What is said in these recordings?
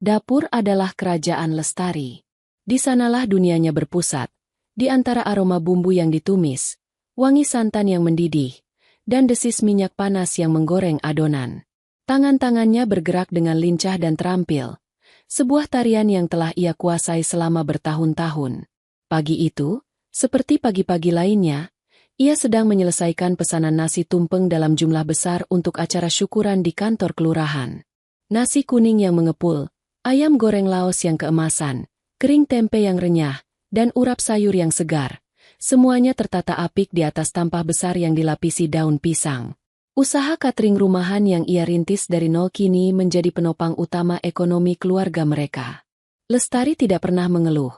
Dapur adalah kerajaan Lestari. Di sanalah dunianya berpusat, di antara aroma bumbu yang ditumis, wangi santan yang mendidih, dan desis minyak panas yang menggoreng adonan. Tangan-tangannya bergerak dengan lincah dan terampil, sebuah tarian yang telah ia kuasai selama bertahun-tahun. Pagi itu, seperti pagi-pagi lainnya, ia sedang menyelesaikan pesanan nasi tumpeng dalam jumlah besar untuk acara syukuran di kantor kelurahan. Nasi kuning yang mengepul, ayam goreng laos yang keemasan, kering tempe yang renyah, dan urap sayur yang segar. Semuanya tertata apik di atas tampah besar yang dilapisi daun pisang. Usaha catering rumahan yang ia rintis dari nol kini menjadi penopang utama ekonomi keluarga mereka. Lestari tidak pernah mengeluh.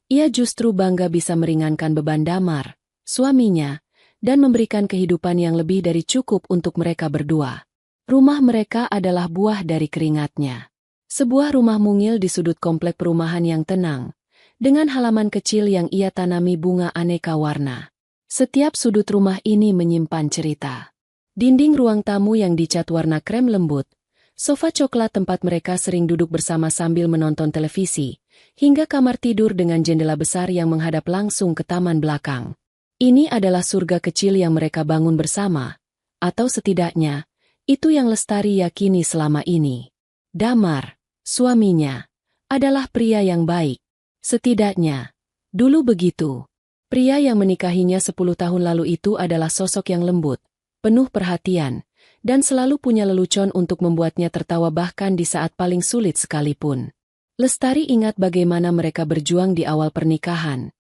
Ia justru bangga bisa meringankan beban Damar, suaminya, dan memberikan kehidupan yang lebih dari cukup untuk mereka berdua. Rumah mereka adalah buah dari keringatnya. Sebuah rumah mungil di sudut komplek perumahan yang tenang, dengan halaman kecil yang ia tanami bunga aneka warna. Setiap sudut rumah ini menyimpan cerita. Dinding ruang tamu yang dicat warna krem lembut, sofa coklat tempat mereka sering duduk bersama sambil menonton televisi, hingga kamar tidur dengan jendela besar yang menghadap langsung ke taman belakang. Ini adalah surga kecil yang mereka bangun bersama, atau setidaknya, itu yang Lestari yakini selama ini. Damar, suaminya, adalah pria yang baik. Setidaknya, dulu begitu. Pria yang menikahinya 10 tahun lalu itu adalah sosok yang lembut, penuh perhatian, dan selalu punya lelucon untuk membuatnya tertawa bahkan di saat paling sulit sekalipun. Lestari ingat bagaimana mereka berjuang di awal pernikahan,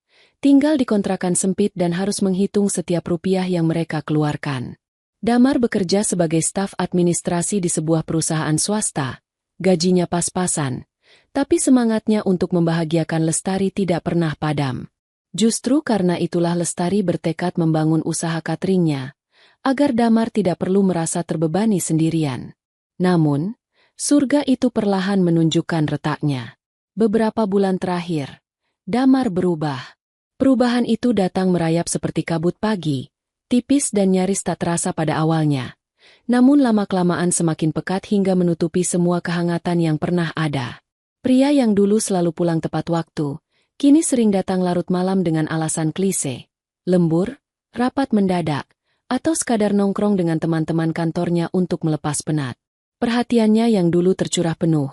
tinggal di kontrakan sempit dan harus menghitung setiap rupiah yang mereka keluarkan. Damar bekerja sebagai staf administrasi di sebuah perusahaan swasta, gajinya pas-pasan, tapi semangatnya untuk membahagiakan Lestari tidak pernah padam. Justru karena itulah Lestari bertekad membangun usaha cateringnya, agar Damar tidak perlu merasa terbebani sendirian. Namun, surga itu perlahan menunjukkan retaknya. Beberapa bulan terakhir, Damar berubah. Perubahan itu datang merayap seperti kabut pagi, tipis dan nyaris tak terasa pada awalnya. Namun lama-kelamaan semakin pekat hingga menutupi semua kehangatan yang pernah ada. Pria yang dulu selalu pulang tepat waktu, kini sering datang larut malam dengan alasan klise, lembur, rapat mendadak, atau sekadar nongkrong dengan teman-teman kantornya untuk melepas penat. Perhatiannya yang dulu tercurah penuh,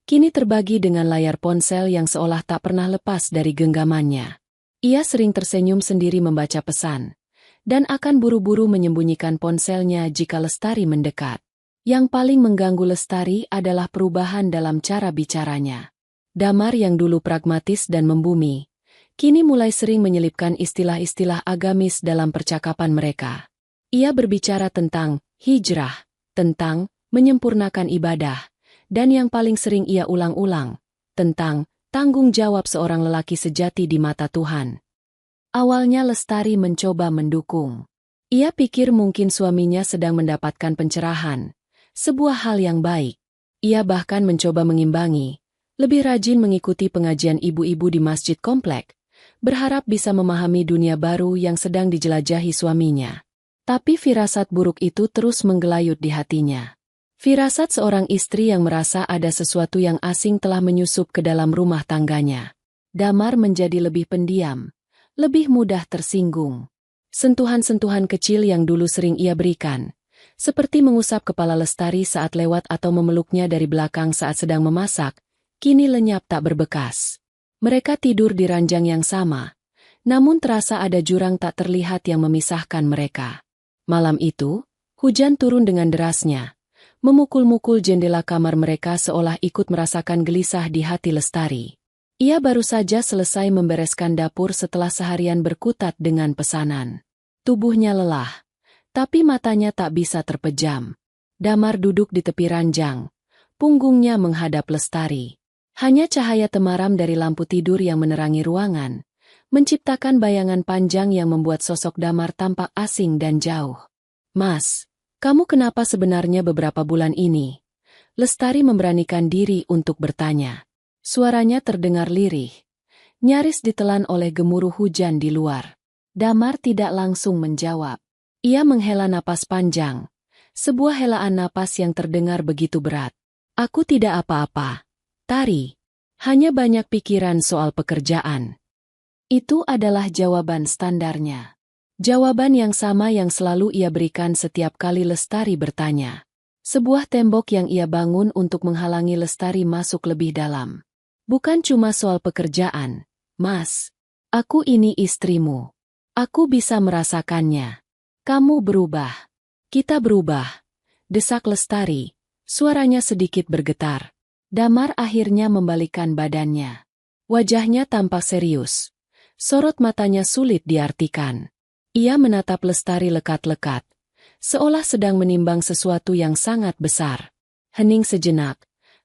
kini terbagi dengan layar ponsel yang seolah tak pernah lepas dari genggamannya. Ia sering tersenyum sendiri membaca pesan, dan akan buru-buru menyembunyikan ponselnya jika Lestari mendekat. Yang paling mengganggu Lestari adalah perubahan dalam cara bicaranya. Damar yang dulu pragmatis dan membumi, kini mulai sering menyelipkan istilah-istilah agamis dalam percakapan mereka. Ia berbicara tentang hijrah, tentang menyempurnakan ibadah, dan yang paling sering ia ulang-ulang, tentang tanggung jawab seorang lelaki sejati di mata Tuhan. Awalnya Lestari mencoba mendukung. Ia pikir mungkin suaminya sedang mendapatkan pencerahan, sebuah hal yang baik. Ia bahkan mencoba mengimbangi, lebih rajin mengikuti pengajian ibu-ibu di masjid komplek, berharap bisa memahami dunia baru yang sedang dijelajahi suaminya. Tapi firasat buruk itu terus menggelayut di hatinya. Firasat seorang istri yang merasa ada sesuatu yang asing telah menyusup ke dalam rumah tangganya. Damar menjadi lebih pendiam, lebih mudah tersinggung. Sentuhan-sentuhan kecil yang dulu sering ia berikan, seperti mengusap kepala Lestari saat lewat atau memeluknya dari belakang saat sedang memasak, kini lenyap tak berbekas. Mereka tidur di ranjang yang sama, namun terasa ada jurang tak terlihat yang memisahkan mereka. Malam itu, hujan turun dengan derasnya, memukul-mukul jendela kamar mereka seolah ikut merasakan gelisah di hati Lestari. Ia baru saja selesai membereskan dapur setelah seharian berkutat dengan pesanan. Tubuhnya lelah, tapi matanya tak bisa terpejam. Damar duduk di tepi ranjang, punggungnya menghadap Lestari. Hanya cahaya temaram dari lampu tidur yang menerangi ruangan, menciptakan bayangan panjang yang membuat sosok Damar tampak asing dan jauh. "Mas, kamu kenapa sebenarnya beberapa bulan ini?" Lestari memberanikan diri untuk bertanya. Suaranya terdengar lirih, nyaris ditelan oleh gemuruh hujan di luar. Damar tidak langsung menjawab. Ia menghela napas panjang, sebuah helaan napas yang terdengar begitu berat. "Aku tidak apa-apa. Tari, hanya banyak pikiran soal pekerjaan. Itu adalah jawaban standarnya. Jawaban yang sama yang selalu ia berikan setiap kali Lestari bertanya. Sebuah tembok yang ia bangun untuk menghalangi Lestari masuk lebih dalam. Bukan cuma soal pekerjaan, Mas. Aku ini istrimu. Aku bisa merasakannya. Kamu berubah. Kita berubah. Desak Lestari. Suaranya sedikit bergetar. Damar akhirnya membalikkan badannya. Wajahnya tampak serius. Sorot matanya sulit diartikan. Ia menatap Lestari lekat-lekat, seolah sedang menimbang sesuatu yang sangat besar. Hening sejenak,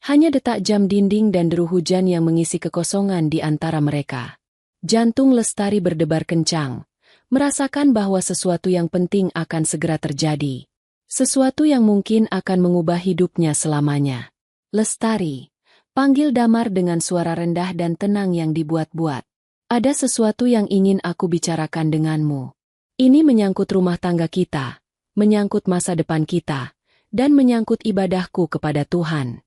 hanya detak jam dinding dan deru hujan yang mengisi kekosongan di antara mereka. Jantung Lestari berdebar kencang, merasakan bahwa sesuatu yang penting akan segera terjadi. Sesuatu yang mungkin akan mengubah hidupnya selamanya. Lestari, panggil Damar dengan suara rendah dan tenang yang dibuat-buat. Ada sesuatu yang ingin aku bicarakan denganmu. Ini menyangkut rumah tangga kita, menyangkut masa depan kita, dan menyangkut ibadahku kepada Tuhan.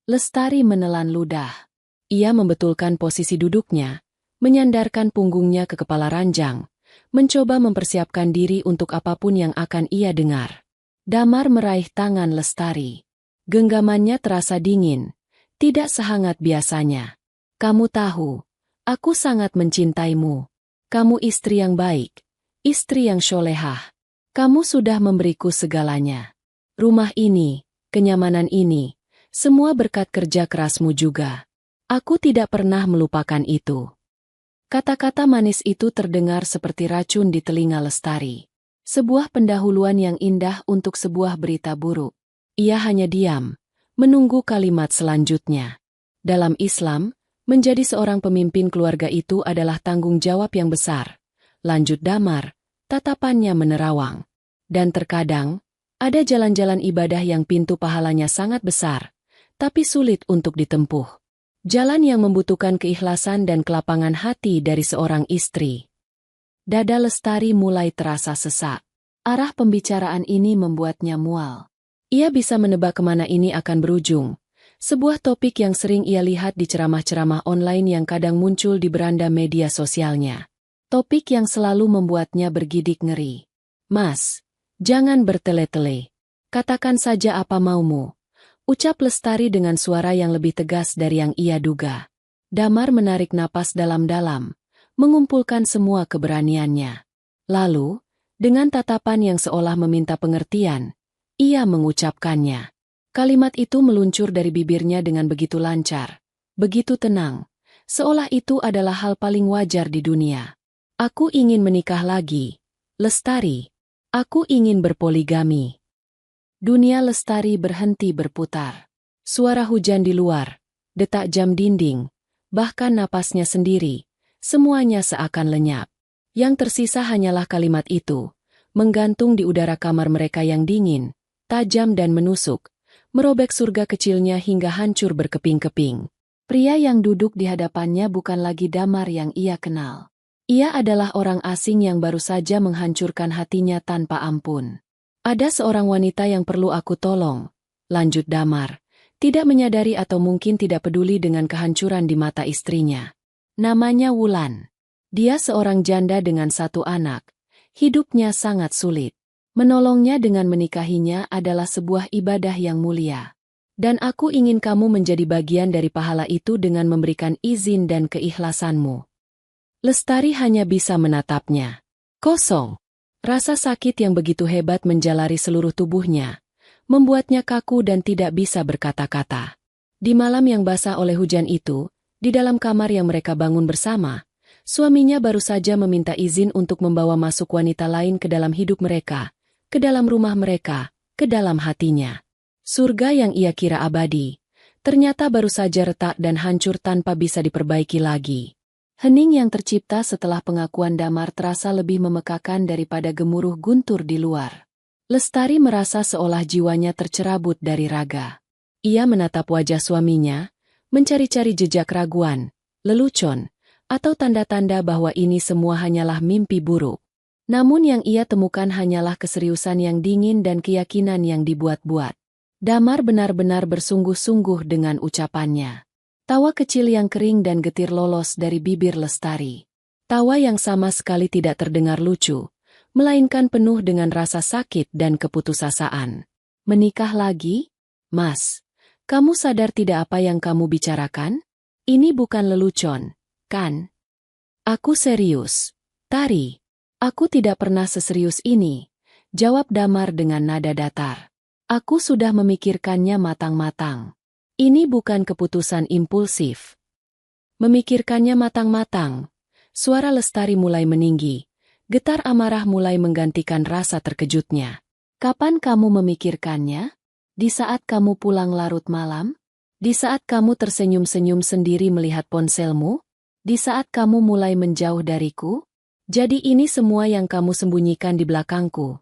Lestari menelan ludah. Ia membetulkan posisi duduknya, menyandarkan punggungnya ke kepala ranjang, mencoba mempersiapkan diri untuk apapun yang akan ia dengar. Damar meraih tangan Lestari. Genggamannya terasa dingin, tidak sehangat biasanya. Kamu tahu, aku sangat mencintaimu. Kamu istri yang baik, istri yang sholehah. Kamu sudah memberiku segalanya. Rumah ini, kenyamanan ini, semua berkat kerja kerasmu juga. Aku tidak pernah melupakan itu. Kata-kata manis itu terdengar seperti racun di telinga Lestari. Sebuah pendahuluan yang indah untuk sebuah berita buruk. Ia hanya diam, menunggu kalimat selanjutnya. Dalam Islam, menjadi seorang pemimpin keluarga itu adalah tanggung jawab yang besar. Lanjut Damar, tatapannya menerawang. Dan terkadang, ada jalan-jalan ibadah yang pintu pahalanya sangat besar, tapi sulit untuk ditempuh. Jalan yang membutuhkan keikhlasan dan kelapangan hati dari seorang istri. Dada Lestari mulai terasa sesak. Arah pembicaraan ini membuatnya mual. Ia bisa menebak kemana ini akan berujung. Sebuah topik yang sering ia lihat di ceramah-ceramah online yang kadang muncul di beranda media sosialnya. Topik yang selalu membuatnya bergidik ngeri. Mas, jangan bertele-tele. Katakan saja apa maumu. Ucap Lestari dengan suara yang lebih tegas dari yang ia duga. Damar menarik napas dalam-dalam, mengumpulkan semua keberaniannya. Lalu, dengan tatapan yang seolah meminta pengertian, ia mengucapkannya. Kalimat itu meluncur dari bibirnya dengan begitu lancar, begitu tenang, seolah itu adalah hal paling wajar di dunia. Aku ingin menikah lagi, Lestari. Aku ingin berpoligami. Dunia Lestari berhenti berputar. Suara hujan di luar, detak jam dinding, bahkan napasnya sendiri, semuanya seakan lenyap. Yang tersisa hanyalah kalimat itu, menggantung di udara kamar mereka yang dingin, tajam dan menusuk, merobek surga kecilnya hingga hancur berkeping-keping. Pria yang duduk di hadapannya bukan lagi Damar yang ia kenal. Ia adalah orang asing yang baru saja menghancurkan hatinya tanpa ampun. Ada seorang wanita yang perlu aku tolong, lanjut Damar, tidak menyadari atau mungkin tidak peduli dengan kehancuran di mata istrinya. Namanya Wulan. Dia seorang janda dengan 1 anak. Hidupnya sangat sulit. Menolongnya dengan menikahinya adalah sebuah ibadah yang mulia. Dan aku ingin kamu menjadi bagian dari pahala itu dengan memberikan izin dan keikhlasanmu. Lestari hanya bisa menatapnya. Kosong. Rasa sakit yang begitu hebat menjalari seluruh tubuhnya, membuatnya kaku dan tidak bisa berkata-kata. Di malam yang basah oleh hujan itu, di dalam kamar yang mereka bangun bersama, suaminya baru saja meminta izin untuk membawa masuk wanita lain ke dalam hidup mereka, ke dalam rumah mereka, ke dalam hatinya. Surga yang ia kira abadi, ternyata baru saja retak dan hancur tanpa bisa diperbaiki lagi. Hening yang tercipta setelah pengakuan Damar terasa lebih memekakan daripada gemuruh guntur di luar. Lestari merasa seolah jiwanya tercerabut dari raga. Ia menatap wajah suaminya, mencari-cari jejak keraguan, lelucon, atau tanda-tanda bahwa ini semua hanyalah mimpi buruk. Namun yang ia temukan hanyalah keseriusan yang dingin dan keyakinan yang dibuat-buat. Damar benar-benar bersungguh-sungguh dengan ucapannya. Tawa kecil yang kering dan getir lolos dari bibir Lestari. Tawa yang sama sekali tidak terdengar lucu, melainkan penuh dengan rasa sakit dan keputusasaan. Menikah lagi? Mas, kamu sadar tidak apa yang kamu bicarakan? Ini bukan lelucon, kan? Aku serius. Tari, aku tidak pernah seserius ini, jawab Damar dengan nada datar. Aku sudah memikirkannya matang-matang. Ini bukan keputusan impulsif. Memikirkannya matang-matang. Suara Lestari mulai meninggi. Getar amarah mulai menggantikan rasa terkejutnya. Kapan kamu memikirkannya? Di saat kamu pulang larut malam? Di saat kamu tersenyum-senyum sendiri melihat ponselmu? Di saat kamu mulai menjauh dariku? Jadi ini semua yang kamu sembunyikan di belakangku.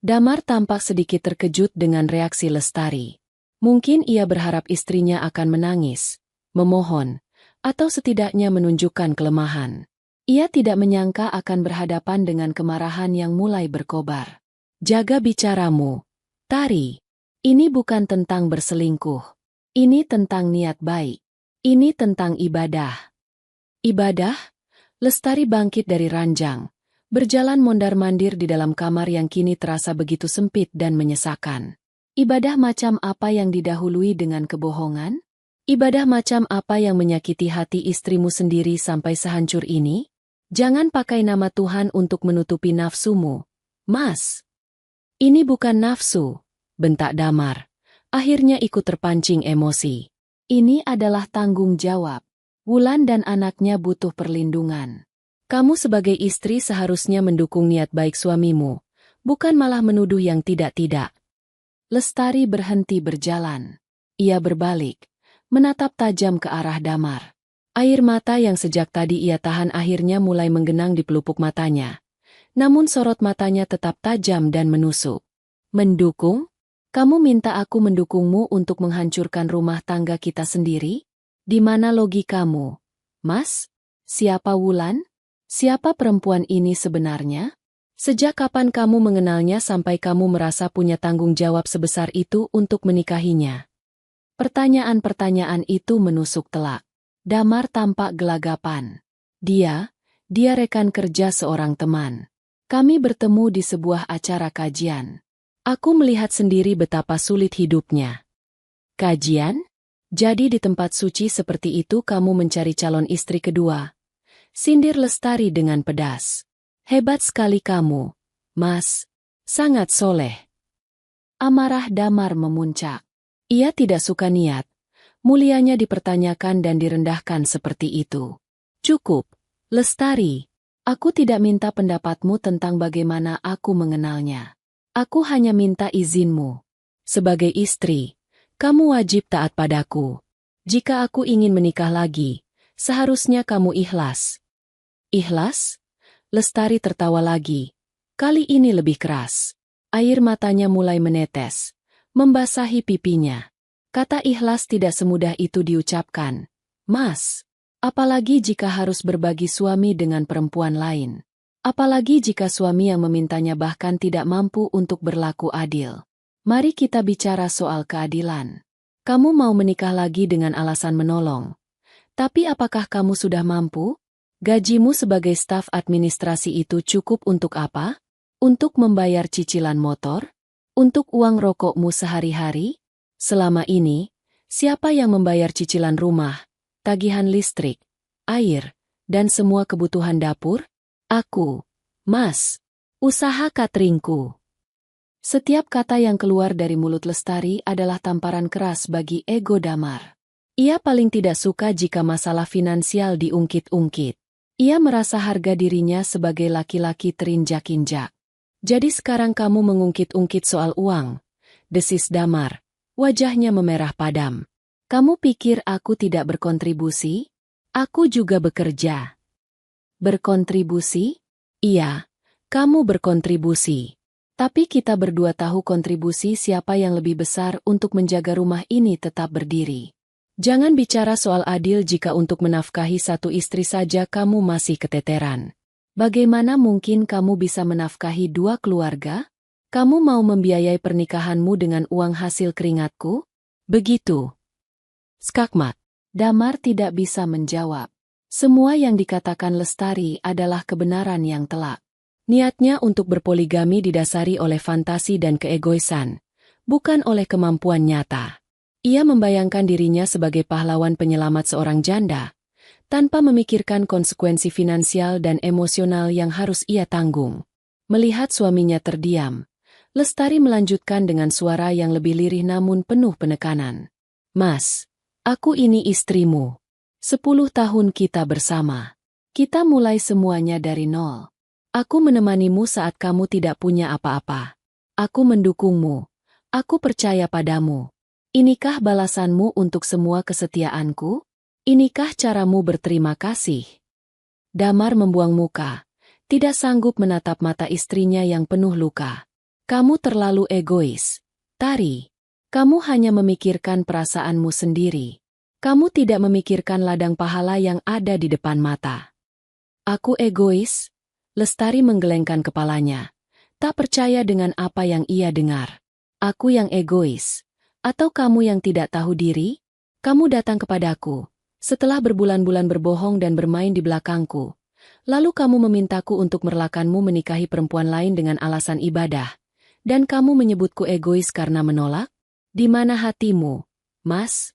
Damar tampak sedikit terkejut dengan reaksi Lestari. Mungkin ia berharap istrinya akan menangis, memohon, atau setidaknya menunjukkan kelemahan. Ia tidak menyangka akan berhadapan dengan kemarahan yang mulai berkobar. Jaga bicaramu, Tari. Ini bukan tentang berselingkuh. Ini tentang niat baik. Ini tentang ibadah. Ibadah? Lestari bangkit dari ranjang, berjalan mondar-mandir di dalam kamar yang kini terasa begitu sempit dan menyesakan. Ibadah macam apa yang didahului dengan kebohongan? Ibadah macam apa yang menyakiti hati istrimu sendiri sampai sehancur ini? Jangan pakai nama Tuhan untuk menutupi nafsumu, Mas. Ini bukan nafsu, bentak Damar. Akhirnya ikut terpancing emosi. Ini adalah tanggung jawab. Wulan dan anaknya butuh perlindungan. Kamu sebagai istri seharusnya mendukung niat baik suamimu, bukan malah menuduh yang tidak-tidak. Lestari berhenti berjalan. Ia berbalik, menatap tajam ke arah Damar. Air mata yang sejak tadi ia tahan akhirnya mulai menggenang di pelupuk matanya. Namun sorot matanya tetap tajam dan menusuk. Mendukung? Kamu minta aku mendukungmu untuk menghancurkan rumah tangga kita sendiri? Di mana logikamu? Mas? Siapa Wulan? Siapa perempuan ini sebenarnya? Sejak kapan kamu mengenalnya sampai kamu merasa punya tanggung jawab sebesar itu untuk menikahinya? Pertanyaan-pertanyaan itu menusuk telak. Damar tampak gelagapan. Dia rekan kerja seorang teman. Kami bertemu di sebuah acara kajian. Aku melihat sendiri betapa sulit hidupnya. Kajian? Jadi di tempat suci seperti itu kamu mencari calon istri kedua? Sindir Lestari dengan pedas. Hebat sekali kamu, Mas. Sangat soleh. Amarah Damar memuncak. Ia tidak suka niat. Mulianya dipertanyakan dan direndahkan seperti itu. Cukup, Lestari. Aku tidak minta pendapatmu tentang bagaimana aku mengenalnya. Aku hanya minta izinmu. Sebagai istri, kamu wajib taat padaku. Jika aku ingin menikah lagi, seharusnya kamu ikhlas. Ikhlas? Lestari tertawa lagi. Kali ini lebih keras. Air matanya mulai menetes, membasahi pipinya. Kata ikhlas tidak semudah itu diucapkan. Mas, apalagi jika harus berbagi suami dengan perempuan lain. Apalagi jika suami yang memintanya bahkan tidak mampu untuk berlaku adil. Mari kita bicara soal keadilan. Kamu mau menikah lagi dengan alasan menolong. Tapi apakah kamu sudah mampu? Gajimu sebagai staf administrasi itu cukup untuk apa? Untuk membayar cicilan motor? Untuk uang rokokmu sehari-hari? Selama ini, siapa yang membayar cicilan rumah, tagihan listrik, air, dan semua kebutuhan dapur? Aku, Mas. Usaha cateringku. Setiap kata yang keluar dari mulut Lestari adalah tamparan keras bagi ego Damar. Ia paling tidak suka jika masalah finansial diungkit-ungkit. Ia merasa harga dirinya sebagai laki-laki terinjak-injak. Jadi sekarang kamu mengungkit-ungkit soal uang, desis Damar. Wajahnya memerah padam. Kamu pikir aku tidak berkontribusi? Aku juga bekerja. Berkontribusi? Iya, kamu berkontribusi. Tapi kita berdua tahu kontribusi siapa yang lebih besar untuk menjaga rumah ini tetap berdiri. Jangan bicara soal adil jika untuk menafkahi satu istri saja kamu masih keteteran. Bagaimana mungkin kamu bisa menafkahi dua keluarga? Kamu mau membiayai pernikahanmu dengan uang hasil keringatku? Begitu. Skakmat. Damar tidak bisa menjawab. Semua yang dikatakan Lestari adalah kebenaran yang telak. Niatnya untuk berpoligami didasari oleh fantasi dan keegoisan, bukan oleh kemampuan nyata. Ia membayangkan dirinya sebagai pahlawan penyelamat seorang janda, tanpa memikirkan konsekuensi finansial dan emosional yang harus ia tanggung. Melihat suaminya terdiam, Lestari melanjutkan dengan suara yang lebih lirih namun penuh penekanan. Mas, aku ini istrimu. 10 tahun kita bersama. Kita mulai semuanya dari nol. Aku menemanimu saat kamu tidak punya apa-apa. Aku mendukungmu. Aku percaya padamu. Inikah balasanmu untuk semua kesetiaanku? Inikah caramu berterima kasih? Damar membuang muka, tidak sanggup menatap mata istrinya yang penuh luka. Kamu terlalu egois, Tari. Kamu hanya memikirkan perasaanmu sendiri. Kamu tidak memikirkan ladang pahala yang ada di depan mata. Aku egois? Lestari menggelengkan kepalanya, tak percaya dengan apa yang ia dengar. Aku yang egois? Atau kamu yang tidak tahu diri? Kamu datang kepadaku, setelah berbulan-bulan berbohong dan bermain di belakangku. Lalu kamu memintaku untuk merelakanmu menikahi perempuan lain dengan alasan ibadah. Dan kamu menyebutku egois karena menolak? Di mana hatimu, Mas?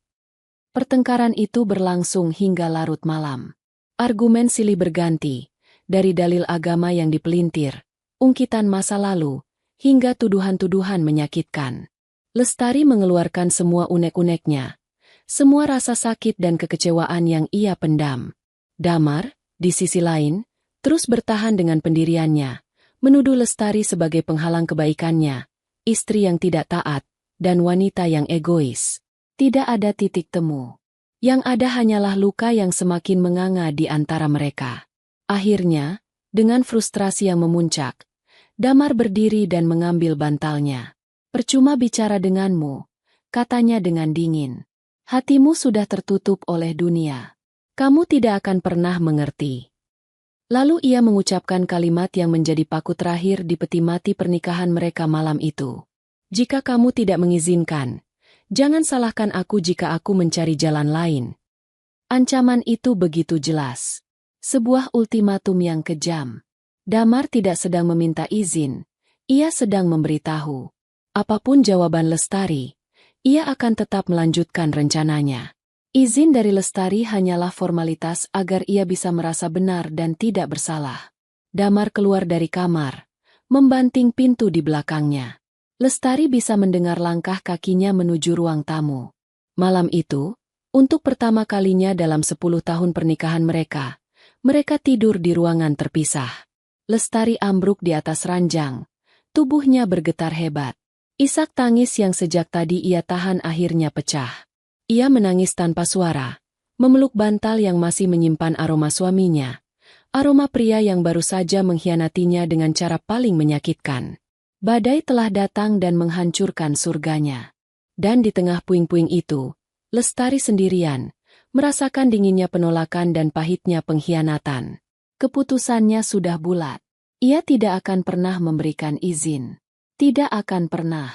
Pertengkaran itu berlangsung hingga larut malam. Argumen silih berganti, dari dalil agama yang dipelintir, ungkitan masa lalu, hingga tuduhan-tuduhan menyakitkan. Lestari mengeluarkan semua unek-uneknya, semua rasa sakit dan kekecewaan yang ia pendam. Damar, di sisi lain, terus bertahan dengan pendiriannya, menuduh Lestari sebagai penghalang kebaikannya, istri yang tidak taat, dan wanita yang egois. Tidak ada titik temu. Yang ada hanyalah luka yang semakin menganga di antara mereka. Akhirnya, dengan frustrasi yang memuncak, Damar berdiri dan mengambil bantalnya. Percuma bicara denganmu, katanya dengan dingin. Hatimu sudah tertutup oleh dunia. Kamu tidak akan pernah mengerti. Lalu ia mengucapkan kalimat yang menjadi paku terakhir di peti mati pernikahan mereka malam itu. Jika kamu tidak mengizinkan, jangan salahkan aku jika aku mencari jalan lain. Ancaman itu begitu jelas. Sebuah ultimatum yang kejam. Damar tidak sedang meminta izin, ia sedang memberitahu. Apapun jawaban Lestari, ia akan tetap melanjutkan rencananya. Izin dari Lestari hanyalah formalitas agar ia bisa merasa benar dan tidak bersalah. Damar keluar dari kamar, membanting pintu di belakangnya. Lestari bisa mendengar langkah kakinya menuju ruang tamu. Malam itu, untuk pertama kalinya dalam 10 tahun pernikahan mereka tidur di ruangan terpisah. Lestari ambruk di atas ranjang, tubuhnya bergetar hebat. Isak tangis yang sejak tadi ia tahan akhirnya pecah. Ia menangis tanpa suara, memeluk bantal yang masih menyimpan aroma suaminya, aroma pria yang baru saja mengkhianatinya dengan cara paling menyakitkan. Badai telah datang dan menghancurkan surganya. Dan di tengah puing-puing itu, Lestari sendirian, merasakan dinginnya penolakan dan pahitnya pengkhianatan. Keputusannya sudah bulat. Ia tidak akan pernah memberikan izin. Tidak akan pernah.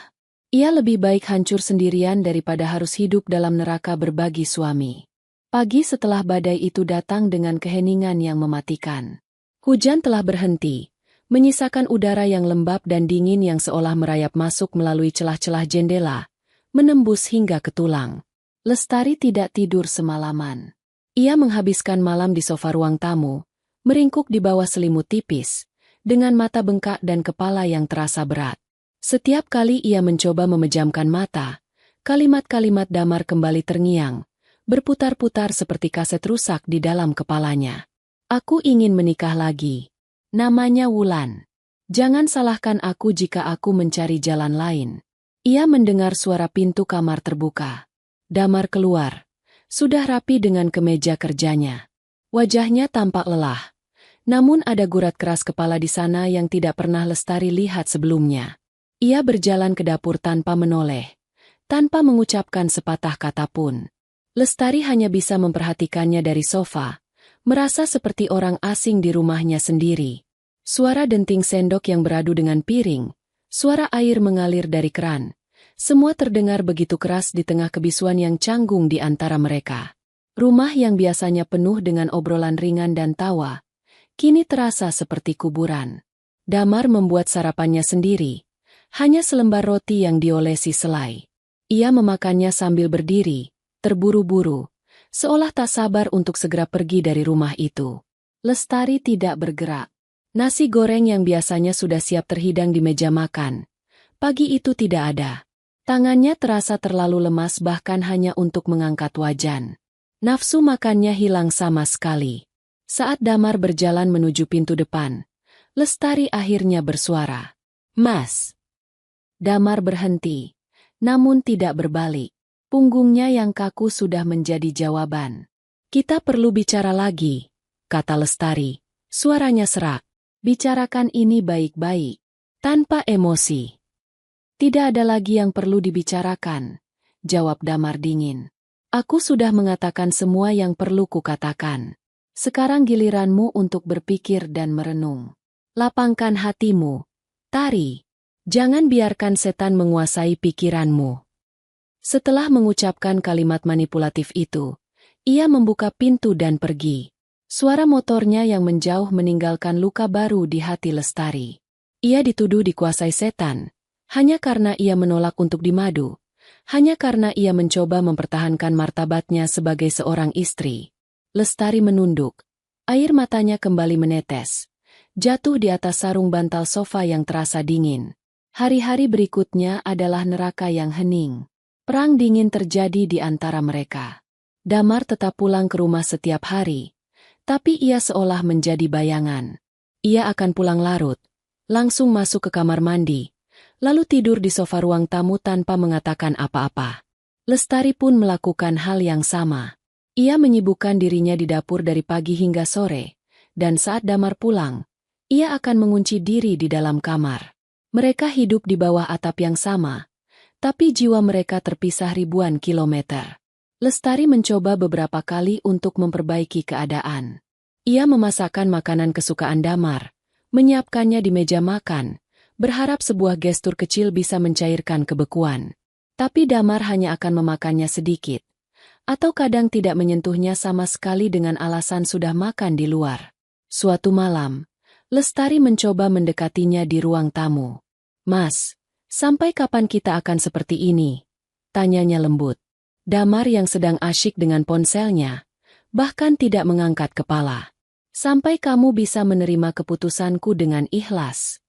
Ia lebih baik hancur sendirian daripada harus hidup dalam neraka berbagi suami. Pagi setelah badai itu datang dengan keheningan yang mematikan. Hujan telah berhenti, menyisakan udara yang lembab dan dingin yang seolah merayap masuk melalui celah-celah jendela, menembus hingga ke tulang. Lestari tidak tidur semalaman. Ia menghabiskan malam di sofa ruang tamu, meringkuk di bawah selimut tipis, dengan mata bengkak dan kepala yang terasa berat. Setiap kali ia mencoba memejamkan mata, kalimat-kalimat Damar kembali terngiang, berputar-putar seperti kaset rusak di dalam kepalanya. Aku ingin menikah lagi. Namanya Wulan. Jangan salahkan aku jika aku mencari jalan lain. Ia mendengar suara pintu kamar terbuka. Damar keluar, sudah rapi dengan kemeja kerjanya. Wajahnya tampak lelah, namun ada gurat keras kepala di sana yang tidak pernah Lestari lihat sebelumnya. Ia berjalan ke dapur tanpa menoleh, tanpa mengucapkan sepatah kata pun. Lestari hanya bisa memperhatikannya dari sofa, merasa seperti orang asing di rumahnya sendiri. Suara denting sendok yang beradu dengan piring, suara air mengalir dari keran, semua terdengar begitu keras di tengah kebisuan yang canggung di antara mereka. Rumah yang biasanya penuh dengan obrolan ringan dan tawa, kini terasa seperti kuburan. Damar membuat sarapannya sendiri, hanya selembar roti yang diolesi selai. Ia memakannya sambil berdiri, terburu-buru, seolah tak sabar untuk segera pergi dari rumah itu. Lestari tidak bergerak. Nasi goreng yang biasanya sudah siap terhidang di meja makan, pagi itu tidak ada. Tangannya terasa terlalu lemas bahkan hanya untuk mengangkat wajan. Nafsu makannya hilang sama sekali. Saat Damar berjalan menuju pintu depan, Lestari akhirnya bersuara. "Mas." Damar berhenti, namun tidak berbalik. Punggungnya yang kaku sudah menjadi jawaban. "Kita perlu bicara lagi," kata Lestari. Suaranya serak. "Bicarakan ini baik-baik, tanpa emosi." "Tidak ada lagi yang perlu dibicarakan," jawab Damar dingin. "Aku sudah mengatakan semua yang perlu kukatakan. Sekarang giliranmu untuk berpikir dan merenung. Lapangkan hatimu, Tari. Jangan biarkan setan menguasai pikiranmu." Setelah mengucapkan kalimat manipulatif itu, ia membuka pintu dan pergi. Suara motornya yang menjauh meninggalkan luka baru di hati Lestari. Ia dituduh dikuasai setan, hanya karena ia menolak untuk dimadu, hanya karena ia mencoba mempertahankan martabatnya sebagai seorang istri. Lestari menunduk, air matanya kembali menetes, jatuh di atas sarung bantal sofa yang terasa dingin. Hari-hari berikutnya adalah neraka yang hening. Perang dingin terjadi di antara mereka. Damar tetap pulang ke rumah setiap hari, tapi ia seolah menjadi bayangan. Ia akan pulang larut, langsung masuk ke kamar mandi, lalu tidur di sofa ruang tamu tanpa mengatakan apa-apa. Lestari pun melakukan hal yang sama. Ia menyibukkan dirinya di dapur dari pagi hingga sore, dan saat Damar pulang, ia akan mengunci diri di dalam kamar. Mereka hidup di bawah atap yang sama, tapi jiwa mereka terpisah ribuan kilometer. Lestari mencoba beberapa kali untuk memperbaiki keadaan. Ia memasakkan makanan kesukaan Damar, menyiapkannya di meja makan, berharap sebuah gestur kecil bisa mencairkan kebekuan. Tapi Damar hanya akan memakannya sedikit, atau kadang tidak menyentuhnya sama sekali dengan alasan sudah makan di luar. Suatu malam, Lestari mencoba mendekatinya di ruang tamu. "Mas, sampai kapan kita akan seperti ini?" tanyanya lembut. Damar yang sedang asyik dengan ponselnya, bahkan tidak mengangkat kepala. "Sampai kamu bisa menerima keputusanku dengan ikhlas."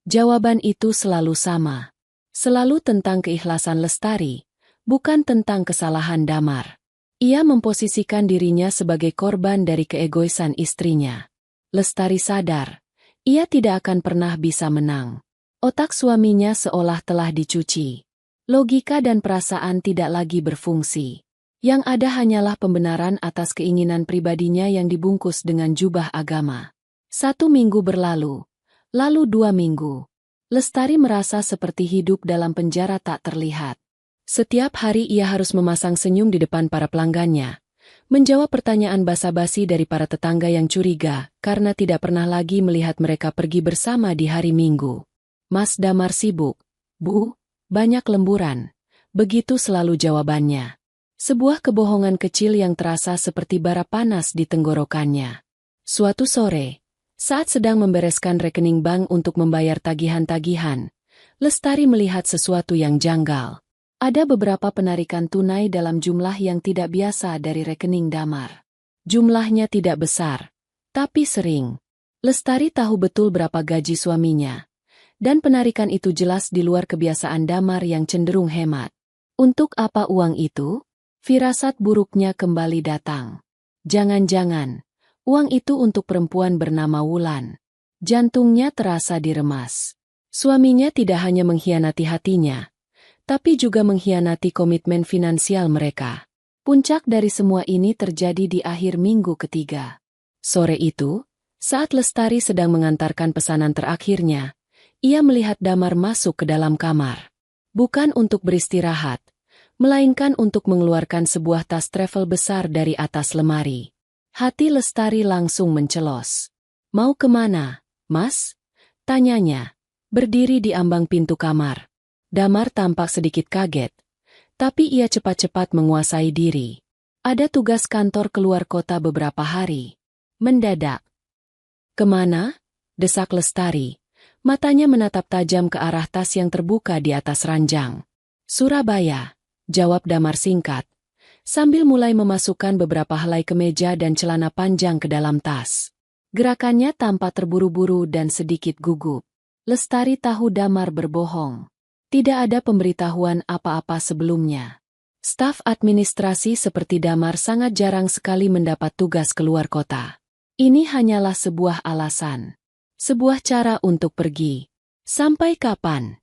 Jawaban itu selalu sama. Selalu tentang keikhlasan Lestari, bukan tentang kesalahan Damar. Ia memposisikan dirinya sebagai korban dari keegoisan istrinya. Lestari sadar, ia tidak akan pernah bisa menang. Otak suaminya seolah telah dicuci. Logika dan perasaan tidak lagi berfungsi. Yang ada hanyalah pembenaran atas keinginan pribadinya yang dibungkus dengan jubah agama. 1 minggu berlalu, lalu 2 minggu. Lestari merasa seperti hidup dalam penjara tak terlihat. Setiap hari ia harus memasang senyum di depan para pelanggannya, menjawab pertanyaan basa-basi dari para tetangga yang curiga karena tidak pernah lagi melihat mereka pergi bersama di hari Minggu. "Mas Damar sibuk, Bu?" "Banyak lemburan." Begitu selalu jawabannya. Sebuah kebohongan kecil yang terasa seperti bara panas di tenggorokannya. Suatu sore, saat sedang membereskan rekening bank untuk membayar tagihan-tagihan, Lestari melihat sesuatu yang janggal. Ada beberapa penarikan tunai dalam jumlah yang tidak biasa dari rekening Damar. Jumlahnya tidak besar, tapi sering. Lestari tahu betul berapa gaji suaminya, dan penarikan itu jelas di luar kebiasaan Damar yang cenderung hemat. Untuk apa uang itu? Firasat buruknya kembali datang. Jangan-jangan, uang itu untuk perempuan bernama Wulan. Jantungnya terasa diremas. Suaminya tidak hanya mengkhianati hatinya, tapi juga mengkhianati komitmen finansial mereka. Puncak dari semua ini terjadi di akhir minggu ketiga. Sore itu, saat Lestari sedang mengantarkan pesanan terakhirnya, ia melihat Damar masuk ke dalam kamar. Bukan untuk beristirahat, melainkan untuk mengeluarkan sebuah tas travel besar dari atas lemari. Hati Lestari langsung mencelos. "Mau kemana, Mas?" tanyanya, berdiri di ambang pintu kamar. Damar tampak sedikit kaget, tapi ia cepat-cepat menguasai diri. Ada tugas kantor keluar kota beberapa hari. Mendadak. Kemana? Desak Lestari. Matanya menatap tajam ke arah tas yang terbuka di atas ranjang. Surabaya, jawab Damar singkat, sambil mulai memasukkan beberapa helai kemeja dan celana panjang ke dalam tas. Gerakannya tampak terburu-buru dan sedikit gugup. Lestari tahu Damar berbohong. Tidak ada pemberitahuan apa-apa sebelumnya. Staf administrasi seperti Damar sangat jarang sekali mendapat tugas keluar kota. Ini hanyalah sebuah alasan. Sebuah cara untuk pergi. Sampai kapan?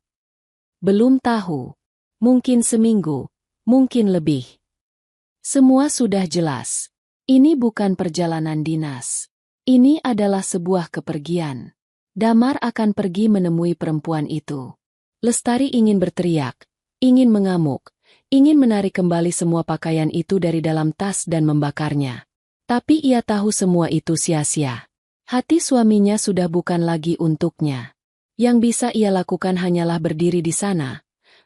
Belum tahu. Mungkin seminggu, mungkin lebih. Semua sudah jelas. Ini bukan perjalanan dinas. Ini adalah sebuah kepergian. Damar akan pergi menemui perempuan itu. Lestari ingin berteriak, ingin mengamuk, ingin menarik kembali semua pakaian itu dari dalam tas dan membakarnya. Tapi ia tahu semua itu sia-sia. Hati suaminya sudah bukan lagi untuknya. Yang bisa ia lakukan hanyalah berdiri di sana,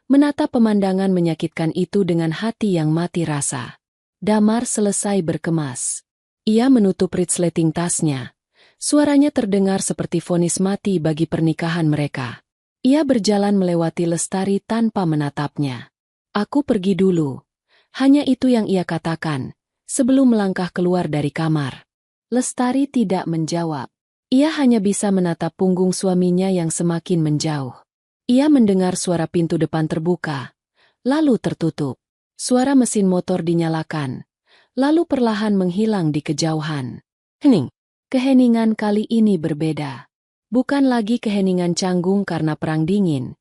menatap pemandangan menyakitkan itu dengan hati yang mati rasa. Damar selesai berkemas. Ia menutup resleting tasnya. Suaranya terdengar seperti vonis mati bagi pernikahan mereka. Ia berjalan melewati Lestari tanpa menatapnya. Aku pergi dulu. Hanya itu yang ia katakan, sebelum melangkah keluar dari kamar. Lestari tidak menjawab. Ia hanya bisa menatap punggung suaminya yang semakin menjauh. Ia mendengar suara pintu depan terbuka, lalu tertutup. Suara mesin motor dinyalakan, lalu perlahan menghilang di kejauhan. Hening. Keheningan kali ini berbeda. Bukan lagi keheningan canggung karena perang dingin,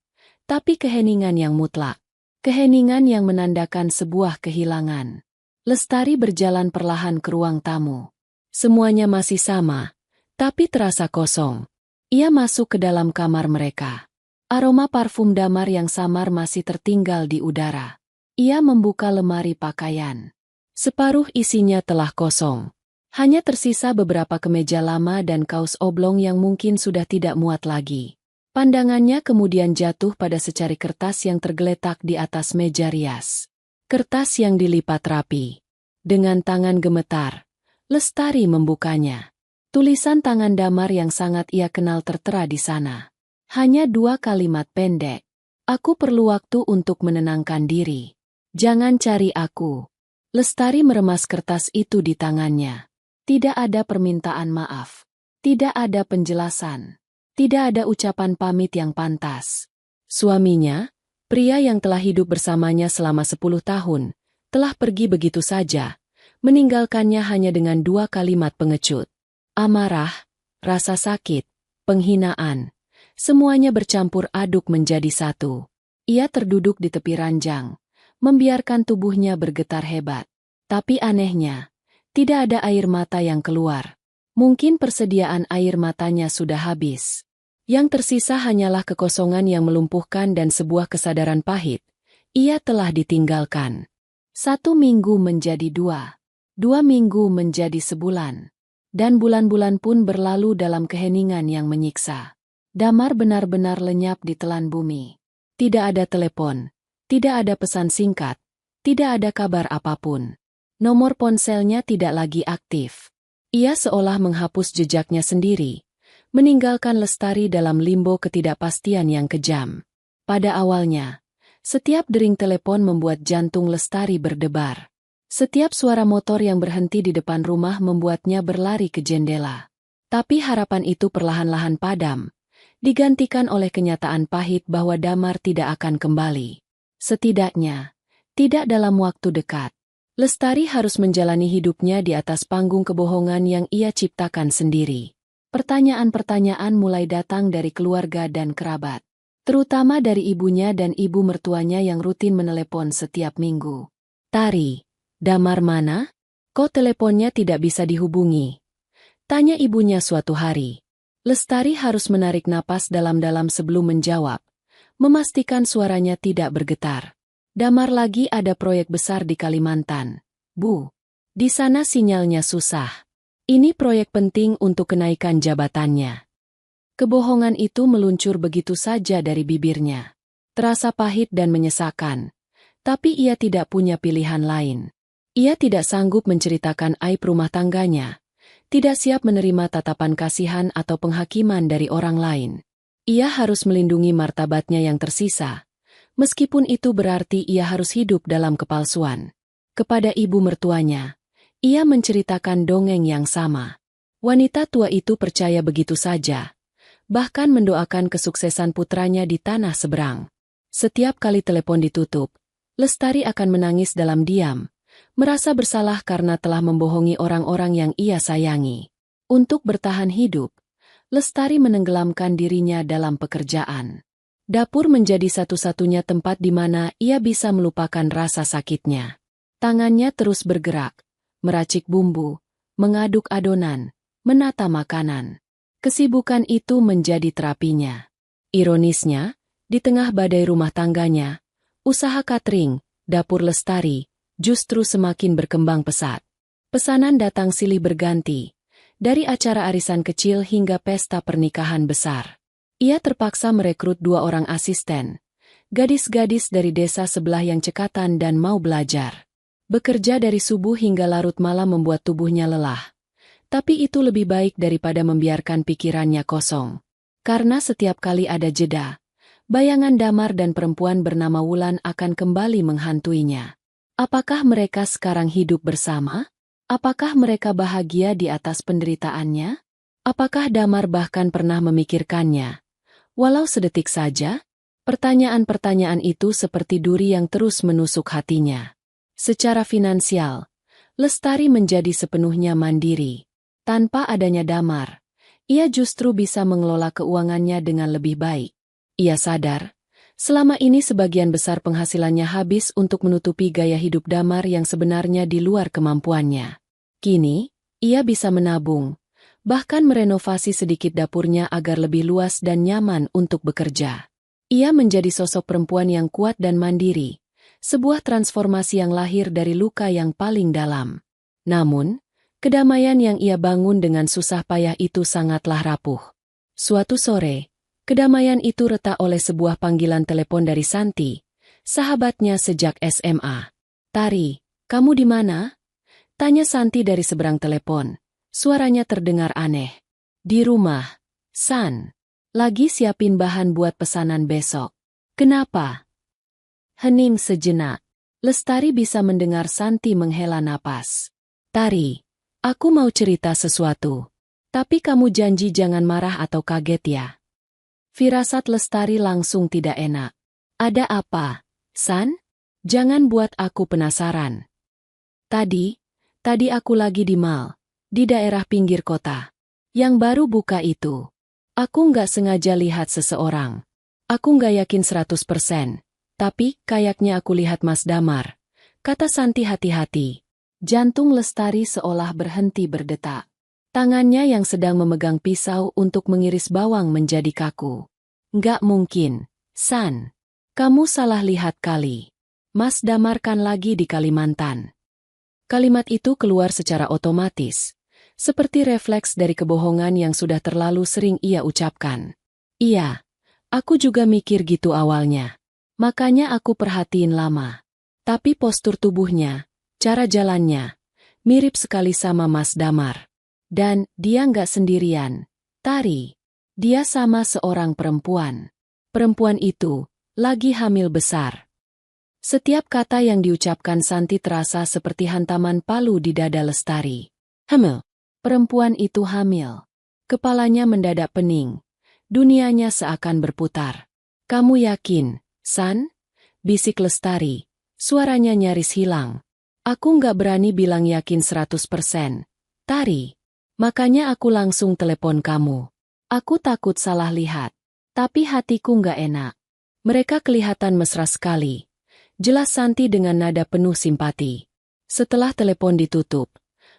tapi keheningan yang mutlak. Keheningan yang menandakan sebuah kehilangan. Lestari berjalan perlahan ke ruang tamu. Semuanya masih sama, tapi terasa kosong. Ia masuk ke dalam kamar mereka. Aroma parfum Damar yang samar masih tertinggal di udara. Ia membuka lemari pakaian. Separuh isinya telah kosong. Hanya tersisa beberapa kemeja lama dan kaos oblong yang mungkin sudah tidak muat lagi. Pandangannya kemudian jatuh pada secari kertas yang tergeletak di atas meja rias. Kertas yang dilipat rapi. Dengan tangan gemetar, Lestari membukanya. Tulisan tangan Damar yang sangat ia kenal tertera di sana. Hanya 2 kalimat pendek. Aku perlu waktu untuk menenangkan diri. Jangan cari aku. Lestari meremas kertas itu di tangannya. Tidak ada permintaan maaf. Tidak ada penjelasan. Tidak ada ucapan pamit yang pantas. Suaminya, pria yang telah hidup bersamanya selama 10 tahun, telah pergi begitu saja, meninggalkannya hanya dengan 2 kalimat pengecut. Amarah, rasa sakit, penghinaan. Semuanya bercampur aduk menjadi satu. Ia terduduk di tepi ranjang, membiarkan tubuhnya bergetar hebat. Tapi anehnya, tidak ada air mata yang keluar. Mungkin persediaan air matanya sudah habis. Yang tersisa hanyalah kekosongan yang melumpuhkan dan sebuah kesadaran pahit. Ia telah ditinggalkan. 1 minggu menjadi 2. 2 minggu menjadi sebulan. Dan bulan-bulan pun berlalu dalam keheningan yang menyiksa. Damar benar-benar lenyap di telan bumi. Tidak ada telepon, tidak ada pesan singkat, tidak ada kabar apapun. Nomor ponselnya tidak lagi aktif. Ia seolah menghapus jejaknya sendiri, meninggalkan Lestari dalam limbo ketidakpastian yang kejam. Pada awalnya, setiap dering telepon membuat jantung Lestari berdebar. Setiap suara motor yang berhenti di depan rumah membuatnya berlari ke jendela. Tapi harapan itu perlahan-lahan padam, digantikan oleh kenyataan pahit bahwa Damar tidak akan kembali. Setidaknya, tidak dalam waktu dekat. Lestari harus menjalani hidupnya di atas panggung kebohongan yang ia ciptakan sendiri. Pertanyaan-pertanyaan mulai datang dari keluarga dan kerabat. Terutama dari ibunya dan ibu mertuanya yang rutin menelepon setiap minggu. Tari, Damar mana? Kok teleponnya tidak bisa dihubungi? Tanya ibunya suatu hari. Lestari harus menarik napas dalam-dalam sebelum menjawab, memastikan suaranya tidak bergetar. Damar lagi ada proyek besar di Kalimantan. Bu, di sana sinyalnya susah. Ini proyek penting untuk kenaikan jabatannya. Kebohongan itu meluncur begitu saja dari bibirnya. Terasa pahit dan menyesakan, tapi ia tidak punya pilihan lain. Ia tidak sanggup menceritakan aib rumah tangganya, tidak siap menerima tatapan kasihan atau penghakiman dari orang lain. Ia harus melindungi martabatnya yang tersisa, meskipun itu berarti ia harus hidup dalam kepalsuan. Kepada ibu mertuanya, ia menceritakan dongeng yang sama. Wanita tua itu percaya begitu saja, bahkan mendoakan kesuksesan putranya di tanah seberang. Setiap kali telepon ditutup, Lestari akan menangis dalam diam, merasa bersalah karena telah membohongi orang-orang yang ia sayangi. Untuk bertahan hidup, Lestari menenggelamkan dirinya dalam pekerjaan. Dapur menjadi satu-satunya tempat di mana ia bisa melupakan rasa sakitnya. Tangannya terus bergerak, meracik bumbu, mengaduk adonan, menata makanan. Kesibukan itu menjadi terapinya. Ironisnya, di tengah badai rumah tangganya, usaha catering, dapur Lestari, justru semakin berkembang pesat. Pesanan datang silih berganti, dari acara arisan kecil hingga pesta pernikahan besar. Ia terpaksa merekrut 2 orang asisten, gadis-gadis dari desa sebelah yang cekatan dan mau belajar. Bekerja dari subuh hingga larut malam membuat tubuhnya lelah. Tapi itu lebih baik daripada membiarkan pikirannya kosong. Karena setiap kali ada jeda, bayangan damar dan perempuan bernama Wulan akan kembali menghantuinya. Apakah mereka sekarang hidup bersama? Apakah mereka bahagia di atas penderitaannya? Apakah Damar bahkan pernah memikirkannya? Walau sedetik saja, pertanyaan-pertanyaan itu seperti duri yang terus menusuk hatinya. Secara finansial, Lestari menjadi sepenuhnya mandiri. Tanpa adanya Damar, ia justru bisa mengelola keuangannya dengan lebih baik. Ia sadar, selama ini sebagian besar penghasilannya habis untuk menutupi gaya hidup Damar yang sebenarnya di luar kemampuannya. Kini, ia bisa menabung, bahkan merenovasi sedikit dapurnya agar lebih luas dan nyaman untuk bekerja. Ia menjadi sosok perempuan yang kuat dan mandiri, sebuah transformasi yang lahir dari luka yang paling dalam. Namun, kedamaian yang ia bangun dengan susah payah itu sangatlah rapuh. Suatu sore, kedamaian itu retak oleh sebuah panggilan telepon dari Santi, sahabatnya sejak SMA. "Tari, kamu di mana?" tanya Santi dari seberang telepon. Suaranya terdengar aneh. "Di rumah, San. Lagi siapin bahan buat pesanan besok." "Kenapa?" Hening sejenak. Lestari bisa mendengar Santi menghela napas. "Tari, aku mau cerita sesuatu. Tapi kamu janji jangan marah atau kaget ya." Firasat Lestari langsung tidak enak. "Ada apa, San? Jangan buat aku penasaran." Tadi aku lagi di mall, di daerah pinggir kota. Yang baru buka itu. Aku nggak sengaja lihat seseorang. Aku nggak yakin 100%, tapi kayaknya aku lihat Mas Damar," kata Santi hati-hati. Jantung Lestari seolah berhenti berdetak. Tangannya yang sedang memegang pisau untuk mengiris bawang menjadi kaku. "Nggak mungkin, San. Kamu salah lihat kali. Mas Damar kan lagi di Kalimantan." Kalimat itu keluar secara otomatis, seperti refleks dari kebohongan yang sudah terlalu sering ia ucapkan. "Iya, aku juga mikir gitu awalnya. Makanya aku perhatiin lama. Tapi postur tubuhnya, cara jalannya, mirip sekali sama Mas Damar. Dan dia nggak sendirian, Tari. Dia sama seorang perempuan. Perempuan itu lagi hamil besar." Setiap kata yang diucapkan Santi terasa seperti hantaman palu di dada Lestari. "Hamil? Perempuan itu hamil." Kepalanya mendadak pening. Dunianya seakan berputar. "Kamu yakin, San?" bisik Lestari. Suaranya nyaris hilang. "Aku nggak berani bilang yakin 100%, Tari. Makanya aku langsung telepon kamu. Aku takut salah lihat. Tapi hatiku nggak enak." Mereka kelihatan mesra sekali. Jelas Santi dengan nada penuh simpati. Setelah telepon ditutup,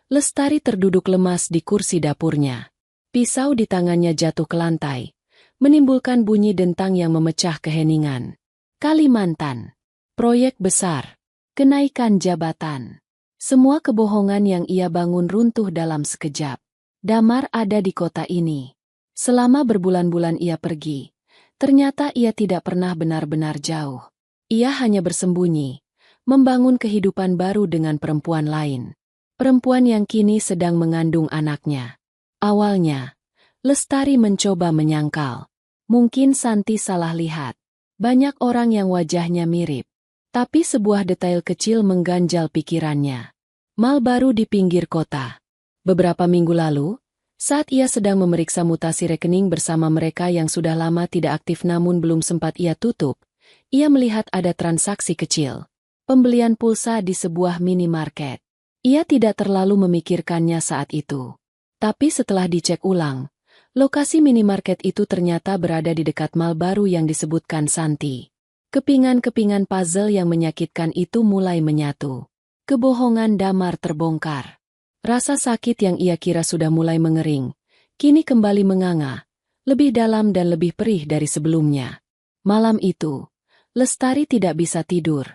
Lestari terduduk lemas di kursi dapurnya. Pisau di tangannya jatuh ke lantai, menimbulkan bunyi dentang yang memecah keheningan. Kalimantan. Proyek besar. Kenaikan jabatan. Semua kebohongan yang ia bangun runtuh dalam sekejap. Damar ada di kota ini. Selama berbulan-bulan ia pergi. Ternyata ia tidak pernah benar-benar jauh. Ia hanya bersembunyi, membangun kehidupan baru dengan perempuan lain. Perempuan yang kini sedang mengandung anaknya. Awalnya, Lestari mencoba menyangkal. Mungkin Santi salah lihat. Banyak orang yang wajahnya mirip. Tapi sebuah detail kecil mengganjal pikirannya. Mal baru di pinggir kota. Beberapa minggu lalu, saat ia sedang memeriksa mutasi rekening bersama mereka yang sudah lama tidak aktif namun belum sempat ia tutup, ia melihat ada transaksi kecil. Pembelian pulsa di sebuah minimarket. Ia tidak terlalu memikirkannya saat itu. Tapi setelah dicek ulang, lokasi minimarket itu ternyata berada di dekat mal baru yang disebutkan Santi. Kepingan-kepingan puzzle yang menyakitkan itu mulai menyatu. Kebohongan Damar terbongkar. Rasa sakit yang ia kira sudah mulai mengering, kini kembali menganga, lebih dalam dan lebih perih dari sebelumnya. Malam itu, Lestari tidak bisa tidur.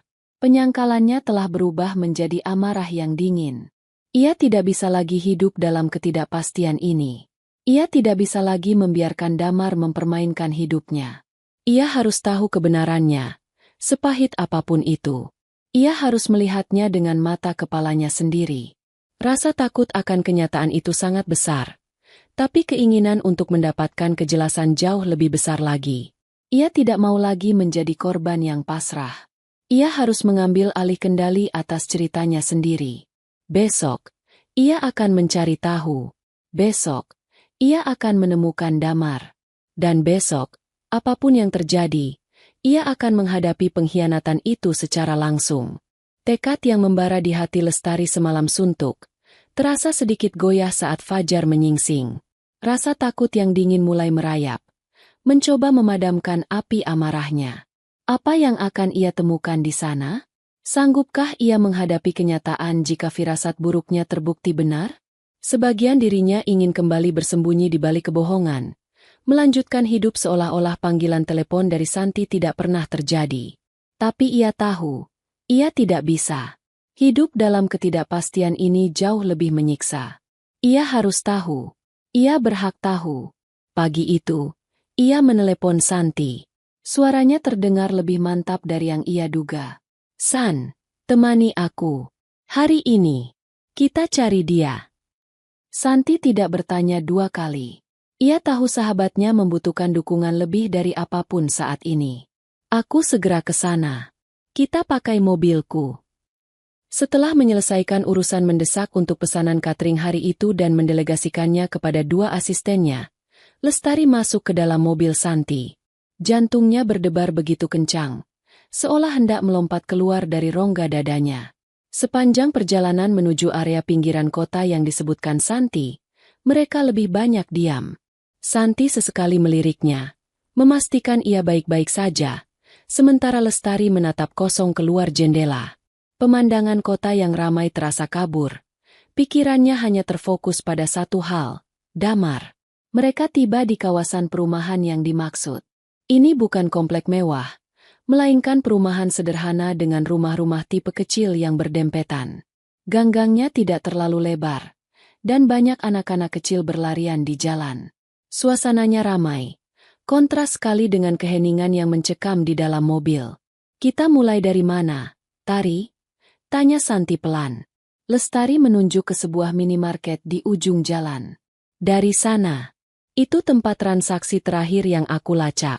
Penyangkalannya telah berubah menjadi amarah yang dingin. Ia tidak bisa lagi hidup dalam ketidakpastian ini. Ia tidak bisa lagi membiarkan Damar mempermainkan hidupnya. Ia harus tahu kebenarannya, sepahit apapun itu. Ia harus melihatnya dengan mata kepalanya sendiri. Rasa takut akan kenyataan itu sangat besar. Tapi keinginan untuk mendapatkan kejelasan jauh lebih besar lagi. Ia tidak mau lagi menjadi korban yang pasrah. Ia harus mengambil alih kendali atas ceritanya sendiri. Besok, ia akan mencari tahu. Besok, ia akan menemukan Damar. Dan besok, apapun yang terjadi, ia akan menghadapi pengkhianatan itu secara langsung. Tekad yang membara di hati Lestari semalam suntuk, terasa sedikit goyah saat fajar menyingsing. Rasa takut yang dingin mulai merayap, mencoba memadamkan api amarahnya. Apa yang akan ia temukan di sana? Sanggupkah ia menghadapi kenyataan jika firasat buruknya terbukti benar? Sebagian dirinya ingin kembali bersembunyi di balik kebohongan, melanjutkan hidup seolah-olah panggilan telepon dari Santi tidak pernah terjadi. Tapi ia tahu, ia tidak bisa. Hidup dalam ketidakpastian ini jauh lebih menyiksa. Ia harus tahu. Ia berhak tahu. Pagi itu, ia menelepon Santi. Suaranya terdengar lebih mantap dari yang ia duga. "San, temani aku. Hari ini, kita cari dia." Santi tidak bertanya dua kali. Ia tahu sahabatnya membutuhkan dukungan lebih dari apapun saat ini. "Aku segera ke sana. Kita pakai mobilku." Setelah menyelesaikan urusan mendesak untuk pesanan catering hari itu dan mendelegasikannya kepada dua asistennya, Lestari masuk ke dalam mobil Santi. Jantungnya berdebar begitu kencang, seolah hendak melompat keluar dari rongga dadanya. Sepanjang perjalanan menuju area pinggiran kota yang disebutkan Santi, mereka lebih banyak diam. Santi sesekali meliriknya, memastikan ia baik-baik saja, sementara Lestari menatap kosong keluar jendela. Pemandangan kota yang ramai terasa kabur. Pikirannya hanya terfokus pada satu hal, Damar. Mereka tiba di kawasan perumahan yang dimaksud. Ini bukan komplek mewah, melainkan perumahan sederhana dengan rumah-rumah tipe kecil yang berdempetan. Gang-gangnya tidak terlalu lebar, dan banyak anak-anak kecil berlarian di jalan. Suasananya ramai, kontras sekali dengan keheningan yang mencekam di dalam mobil. "Kita mulai dari mana, Tari?" tanya Santi pelan. Lestari menunjuk ke sebuah minimarket di ujung jalan. "Dari sana. Itu tempat transaksi terakhir yang aku lacak."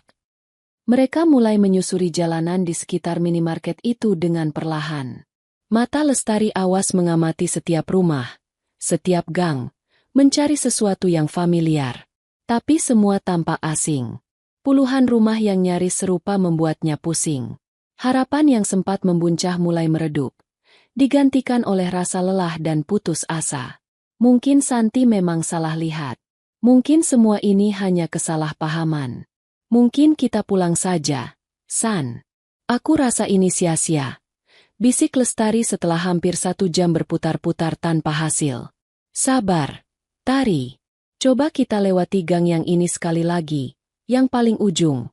Mereka mulai menyusuri jalanan di sekitar minimarket itu dengan perlahan. Mata Lestari awas mengamati setiap rumah, setiap gang, mencari sesuatu yang familiar. Tapi semua tampak asing. Puluhan rumah yang nyaris serupa membuatnya pusing. Harapan yang sempat membuncah mulai meredup, digantikan oleh rasa lelah dan putus asa. Mungkin Santi memang salah lihat. Mungkin semua ini hanya kesalahpahaman. "Mungkin kita pulang saja, San. Aku rasa ini sia-sia," bisik Lestari setelah hampir 1 jam berputar-putar tanpa hasil. "Sabar, Tari. Coba kita lewati gang yang ini sekali lagi, yang paling ujung,"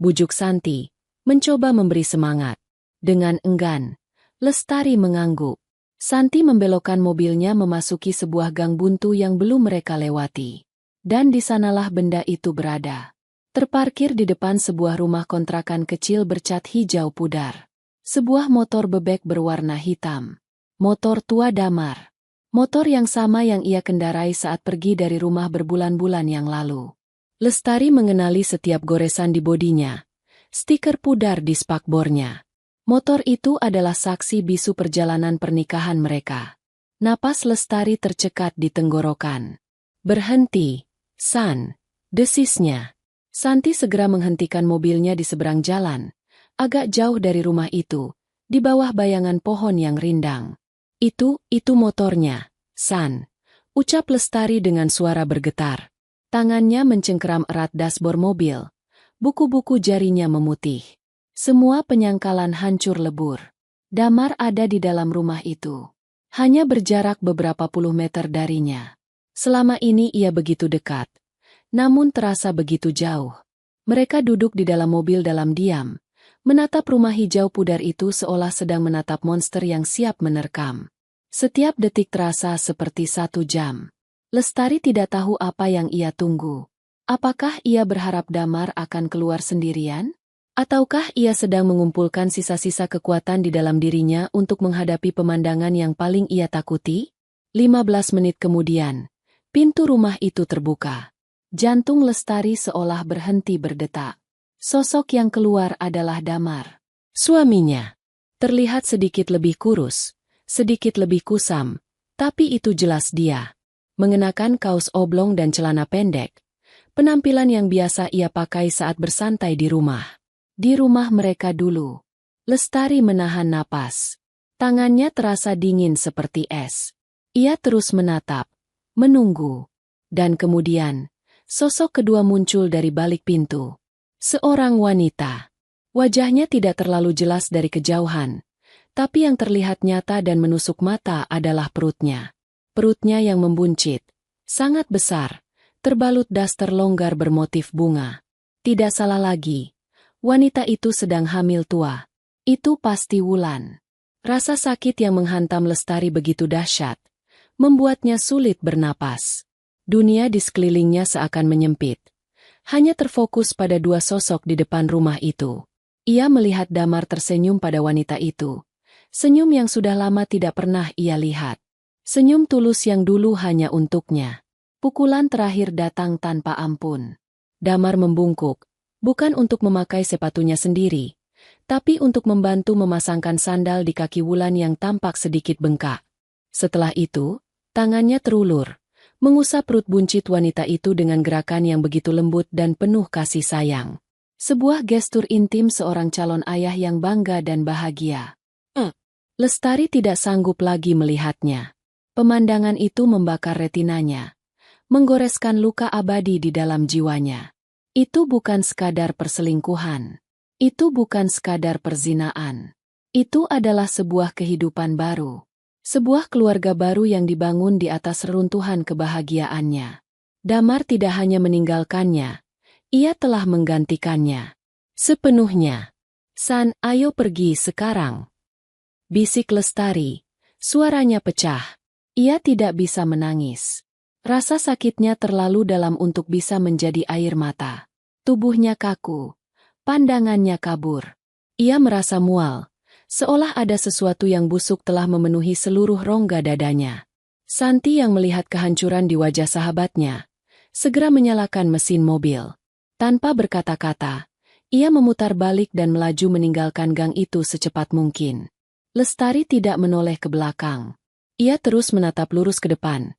bujuk Santi, mencoba memberi semangat. Dengan enggan, Lestari mengangguk. Santi membelokkan mobilnya memasuki sebuah gang buntu yang belum mereka lewati. Dan di sanalah benda itu berada. Terparkir di depan sebuah rumah kontrakan kecil bercat hijau pudar. Sebuah motor bebek berwarna hitam. Motor tua Damar. Motor yang sama yang ia kendarai saat pergi dari rumah berbulan-bulan yang lalu. Lestari mengenali setiap goresan di bodinya, stiker pudar di spakbornya. Motor itu adalah saksi bisu perjalanan pernikahan mereka. Napas Lestari tercekat di tenggorokan. "Berhenti, San," desisnya. Santi segera menghentikan mobilnya di seberang jalan, agak jauh dari rumah itu, di bawah bayangan pohon yang rindang. Itu motornya, San," ucap Lestari dengan suara bergetar. Tangannya mencengkeram erat dashboard mobil. Buku-buku jarinya memutih. Semua penyangkalan hancur lebur. Damar ada di dalam rumah itu. Hanya berjarak beberapa puluh meter darinya. Selama ini ia begitu dekat. Namun terasa begitu jauh. Mereka duduk di dalam mobil dalam diam, menatap rumah hijau pudar itu seolah sedang menatap monster yang siap menerkam. Setiap detik terasa seperti 1 jam. Lestari tidak tahu apa yang ia tunggu. Apakah ia berharap Damar akan keluar sendirian? Ataukah ia sedang mengumpulkan sisa-sisa kekuatan di dalam dirinya untuk menghadapi pemandangan yang paling ia takuti? 15 menit kemudian, pintu rumah itu terbuka. Jantung Lestari seolah berhenti berdetak. Sosok yang keluar adalah Damar. Suaminya. Terlihat sedikit lebih kurus, sedikit lebih kusam, tapi itu jelas dia. Mengenakan kaos oblong dan celana pendek, penampilan yang biasa ia pakai saat bersantai di rumah. Di rumah mereka dulu. Lestari menahan napas. Tangannya terasa dingin seperti es. Ia terus menatap, menunggu. Dan kemudian, sosok kedua muncul dari balik pintu. Seorang wanita. Wajahnya tidak terlalu jelas dari kejauhan, tapi yang terlihat nyata dan menusuk mata adalah perutnya. Perutnya yang membuncit, sangat besar, terbalut daster longgar bermotif bunga. Tidak salah lagi. Wanita itu sedang hamil tua. Itu pasti Wulan. Rasa sakit yang menghantam Lestari begitu dahsyat, membuatnya sulit bernapas. Dunia di sekelilingnya seakan menyempit. Hanya terfokus pada 2 sosok di depan rumah itu. Ia melihat Damar tersenyum pada wanita itu. Senyum yang sudah lama tidak pernah ia lihat. Senyum tulus yang dulu hanya untuknya. Pukulan terakhir datang tanpa ampun. Damar membungkuk. Bukan untuk memakai sepatunya sendiri, tapi untuk membantu memasangkan sandal di kaki Wulan yang tampak sedikit bengkak. Setelah itu, tangannya terulur, mengusap perut buncit wanita itu dengan gerakan yang begitu lembut dan penuh kasih sayang. Sebuah gestur intim seorang calon ayah yang bangga dan bahagia. Lestari tidak sanggup lagi melihatnya. Pemandangan itu membakar retinanya, menggoreskan luka abadi di dalam jiwanya. Itu bukan sekadar perselingkuhan. Itu bukan sekadar perzinaan. Itu adalah sebuah kehidupan baru. Sebuah keluarga baru yang dibangun di atas reruntuhan kebahagiaannya. Damar tidak hanya meninggalkannya, ia telah menggantikannya. Sepenuhnya. "San, ayo pergi sekarang," bisik Lestari. Suaranya pecah. Ia tidak bisa menangis. Rasa sakitnya terlalu dalam untuk bisa menjadi air mata. Tubuhnya kaku. Pandangannya kabur. Ia merasa mual, seolah ada sesuatu yang busuk telah memenuhi seluruh rongga dadanya. Santi yang melihat kehancuran di wajah sahabatnya, segera menyalakan mesin mobil. Tanpa berkata-kata, ia memutar balik dan melaju meninggalkan gang itu secepat mungkin. Lestari tidak menoleh ke belakang. Ia terus menatap lurus ke depan.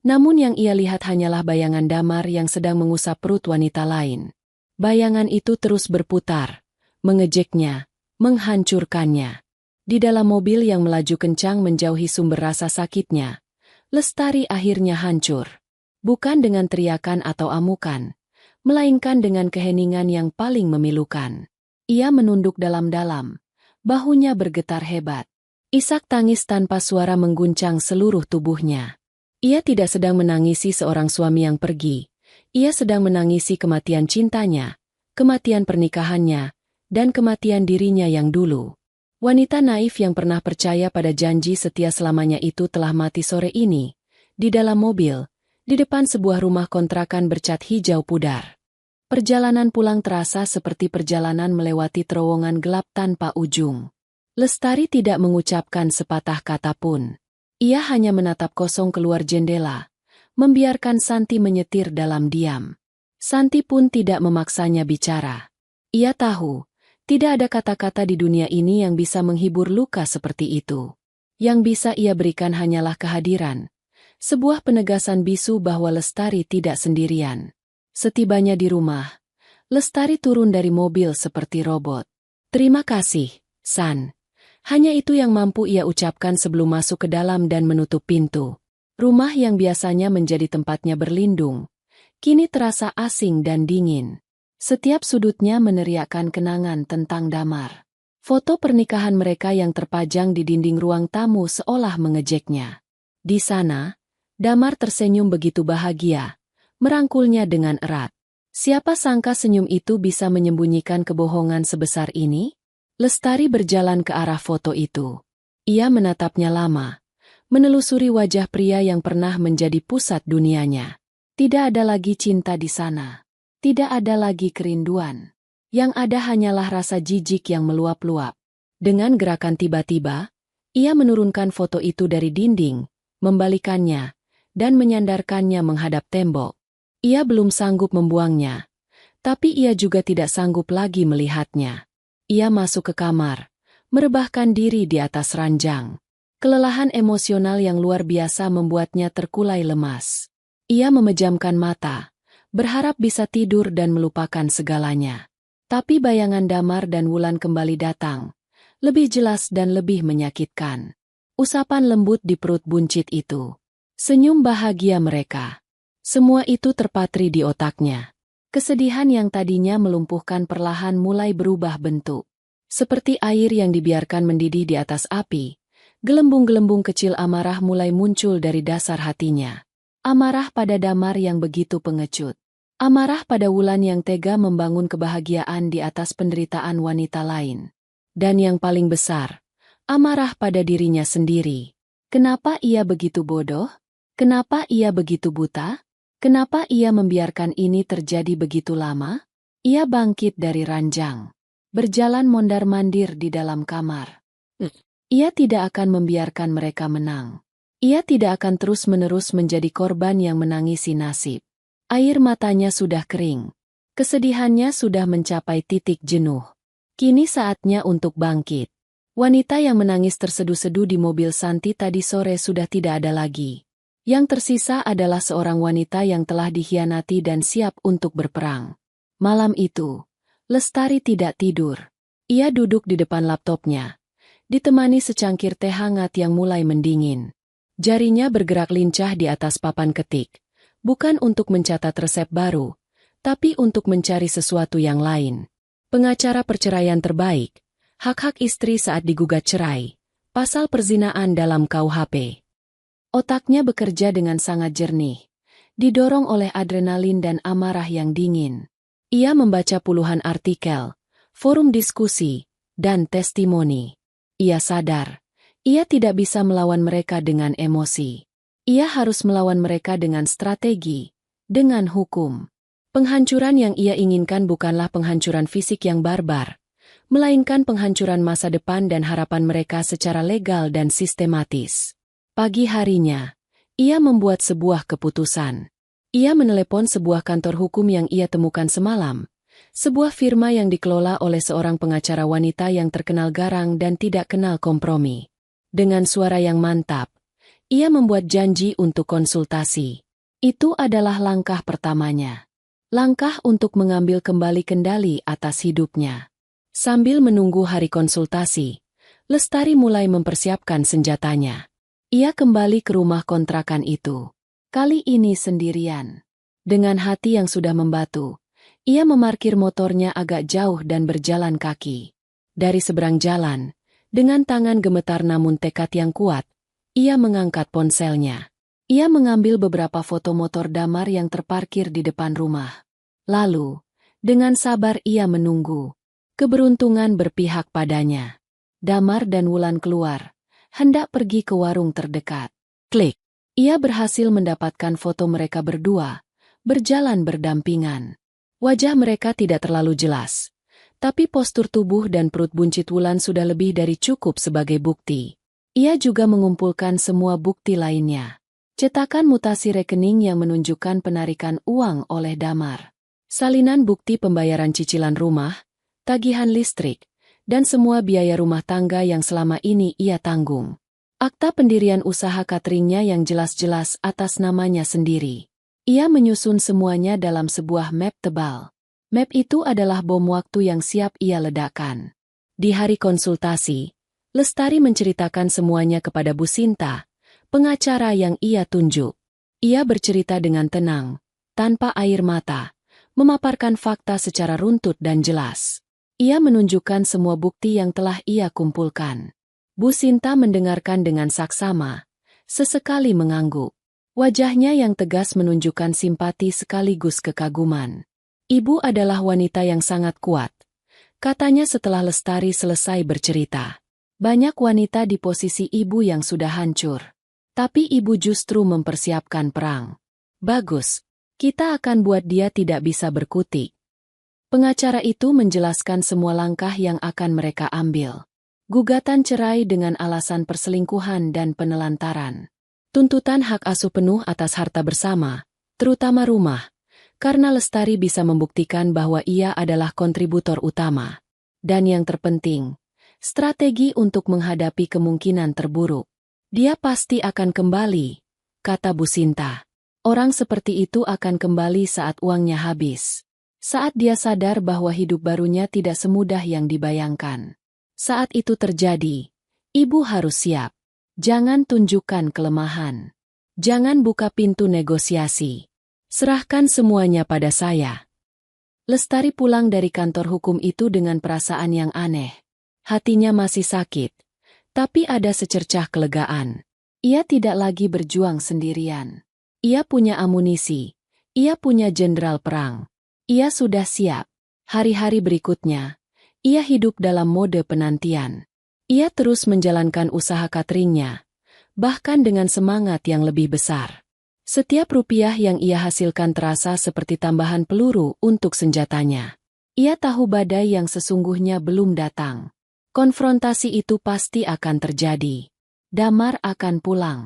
Namun yang ia lihat hanyalah bayangan Damar yang sedang mengusap perut wanita lain. Bayangan itu terus berputar, mengejeknya, menghancurkannya. Di dalam mobil yang melaju kencang menjauhi sumber rasa sakitnya, Lestari akhirnya hancur. Bukan dengan teriakan atau amukan, melainkan dengan keheningan yang paling memilukan. Ia menunduk dalam-dalam, bahunya bergetar hebat. Isak tangis tanpa suara mengguncang seluruh tubuhnya. Ia tidak sedang menangisi seorang suami yang pergi. Ia sedang menangisi kematian cintanya, kematian pernikahannya, dan kematian dirinya yang dulu. Wanita naif yang pernah percaya pada janji setia selamanya itu telah mati sore ini, di dalam mobil, di depan sebuah rumah kontrakan bercat hijau pudar. Perjalanan pulang terasa seperti perjalanan melewati terowongan gelap tanpa ujung. Lestari tidak mengucapkan sepatah kata pun. Ia hanya menatap kosong keluar jendela, membiarkan Santi menyetir dalam diam. Santi pun tidak memaksanya bicara. Ia tahu, tidak ada kata-kata di dunia ini yang bisa menghibur luka seperti itu. Yang bisa ia berikan hanyalah kehadiran. Sebuah penegasan bisu bahwa Lestari tidak sendirian. Setibanya di rumah, Lestari turun dari mobil seperti robot. "Terima kasih, San." Hanya itu yang mampu ia ucapkan sebelum masuk ke dalam dan menutup pintu. Rumah yang biasanya menjadi tempatnya berlindung, kini terasa asing dan dingin. Setiap sudutnya meneriakkan kenangan tentang Damar. Foto pernikahan mereka yang terpajang di dinding ruang tamu seolah mengejeknya. Di sana, Damar tersenyum begitu bahagia, merangkulnya dengan erat. Siapa sangka senyum itu bisa menyembunyikan kebohongan sebesar ini? Lestari berjalan ke arah foto itu. Ia menatapnya lama, menelusuri wajah pria yang pernah menjadi pusat dunianya. Tidak ada lagi cinta di sana. Tidak ada lagi kerinduan. Yang ada hanyalah rasa jijik yang meluap-luap. Dengan gerakan tiba-tiba, ia menurunkan foto itu dari dinding, membalikannya, dan menyandarkannya menghadap tembok. Ia belum sanggup membuangnya, tapi ia juga tidak sanggup lagi melihatnya. Ia masuk ke kamar, merebahkan diri di atas ranjang. Kelelahan emosional yang luar biasa membuatnya terkulai lemas. Ia memejamkan mata, berharap bisa tidur dan melupakan segalanya. Tapi bayangan Damar dan Wulan kembali datang, lebih jelas dan lebih menyakitkan. Usapan lembut di perut buncit itu. Senyum bahagia mereka. Semua itu terpatri di otaknya. Kesedihan yang tadinya melumpuhkan perlahan mulai berubah bentuk. Seperti air yang dibiarkan mendidih di atas api, gelembung-gelembung kecil amarah mulai muncul dari dasar hatinya. Amarah pada Damar yang begitu pengecut. Amarah pada Wulan yang tega membangun kebahagiaan di atas penderitaan wanita lain. Dan yang paling besar, amarah pada dirinya sendiri. Kenapa ia begitu bodoh? Kenapa ia begitu buta? Kenapa ia membiarkan ini terjadi begitu lama? Ia bangkit dari ranjang, berjalan mondar-mandir di dalam kamar. Ia tidak akan membiarkan mereka menang. Ia tidak akan terus-menerus menjadi korban yang menangisi nasib. Air matanya sudah kering. Kesedihannya sudah mencapai titik jenuh. Kini saatnya untuk bangkit. Wanita yang menangis terseduh-seduh di mobil Santi tadi sore sudah tidak ada lagi. Yang tersisa adalah seorang wanita yang telah dikhianati dan siap untuk berperang. Malam itu, Lestari tidak tidur. Ia duduk di depan laptopnya, ditemani secangkir teh hangat yang mulai mendingin. Jarinya bergerak lincah di atas papan ketik, bukan untuk mencatat resep baru, tapi untuk mencari sesuatu yang lain. Pengacara perceraian terbaik, hak-hak istri saat digugat cerai, pasal perzinaan dalam KUHP. Otaknya bekerja dengan sangat jernih, didorong oleh adrenalin dan amarah yang dingin. Ia membaca puluhan artikel, forum diskusi, dan testimoni. Ia sadar, ia tidak bisa melawan mereka dengan emosi. Ia harus melawan mereka dengan strategi, dengan hukum. Penghancuran yang ia inginkan bukanlah penghancuran fisik yang barbar, melainkan penghancuran masa depan dan harapan mereka secara legal dan sistematis. Pagi harinya, ia membuat sebuah keputusan. Ia menelepon sebuah kantor hukum yang ia temukan semalam, sebuah firma yang dikelola oleh seorang pengacara wanita yang terkenal garang dan tidak kenal kompromi. Dengan suara yang mantap, ia membuat janji untuk konsultasi. Itu adalah langkah pertamanya. Langkah untuk mengambil kembali kendali atas hidupnya. Sambil menunggu hari konsultasi, Lestari mulai mempersiapkan senjatanya. Ia kembali ke rumah kontrakan itu. Kali ini sendirian. Dengan hati yang sudah membatu, ia memarkir motornya agak jauh dan berjalan kaki. Dari seberang jalan, dengan tangan gemetar namun tekad yang kuat, ia mengangkat ponselnya. Ia mengambil beberapa foto motor Damar yang terparkir di depan rumah. Lalu, dengan sabar ia menunggu. Keberuntungan berpihak padanya. Damar dan Wulan keluar, hendak pergi ke warung terdekat. Klik. Ia berhasil mendapatkan foto mereka berdua, berjalan berdampingan. Wajah mereka tidak terlalu jelas, Tapi postur tubuh dan perut buncit Wulan sudah lebih dari cukup sebagai bukti. Ia juga mengumpulkan semua bukti lainnya. Cetakan mutasi rekening yang menunjukkan penarikan uang oleh Damar. Salinan bukti pembayaran cicilan rumah, tagihan listrik, dan semua biaya rumah tangga yang selama ini ia tanggung. Akta pendirian usaha cateringnya yang jelas-jelas atas namanya sendiri. Ia menyusun semuanya dalam sebuah map tebal. Map itu adalah bom waktu yang siap ia ledakan. Di hari konsultasi, Lestari menceritakan semuanya kepada Bu Sinta, pengacara yang ia tunjuk. Ia bercerita dengan tenang, tanpa air mata, memaparkan fakta secara runtut dan jelas. Ia menunjukkan semua bukti yang telah ia kumpulkan. Bu Sinta mendengarkan dengan saksama, sesekali mengangguk. Wajahnya yang tegas menunjukkan simpati sekaligus kekaguman. Ibu adalah wanita yang sangat kuat, katanya setelah Lestari selesai bercerita. Banyak wanita di posisi ibu yang sudah hancur. Tapi ibu justru mempersiapkan perang. Bagus, kita akan buat dia tidak bisa berkutik. Pengacara itu menjelaskan semua langkah yang akan mereka ambil. Gugatan cerai dengan alasan perselingkuhan dan penelantaran. Tuntutan hak asuh penuh atas harta bersama, terutama rumah. Karena Lestari bisa membuktikan bahwa ia adalah kontributor utama. Dan yang terpenting, strategi untuk menghadapi kemungkinan terburuk. Dia pasti akan kembali, kata Bu Sinta. Orang seperti itu akan kembali saat uangnya habis. Saat dia sadar bahwa hidup barunya tidak semudah yang dibayangkan. Saat itu terjadi, ibu harus siap. Jangan tunjukkan kelemahan. Jangan buka pintu negosiasi. Serahkan semuanya pada saya. Lestari pulang dari kantor hukum itu dengan perasaan yang aneh. Hatinya masih sakit, tapi ada secercah kelegaan. Ia tidak lagi berjuang sendirian. Ia punya amunisi. Ia punya jenderal perang. Ia sudah siap. Hari-hari berikutnya, ia hidup dalam mode penantian. Ia terus menjalankan usaha cateringnya, bahkan dengan semangat yang lebih besar. Setiap rupiah yang ia hasilkan terasa seperti tambahan peluru untuk senjatanya. Ia tahu badai yang sesungguhnya belum datang. Konfrontasi itu pasti akan terjadi. Damar akan pulang.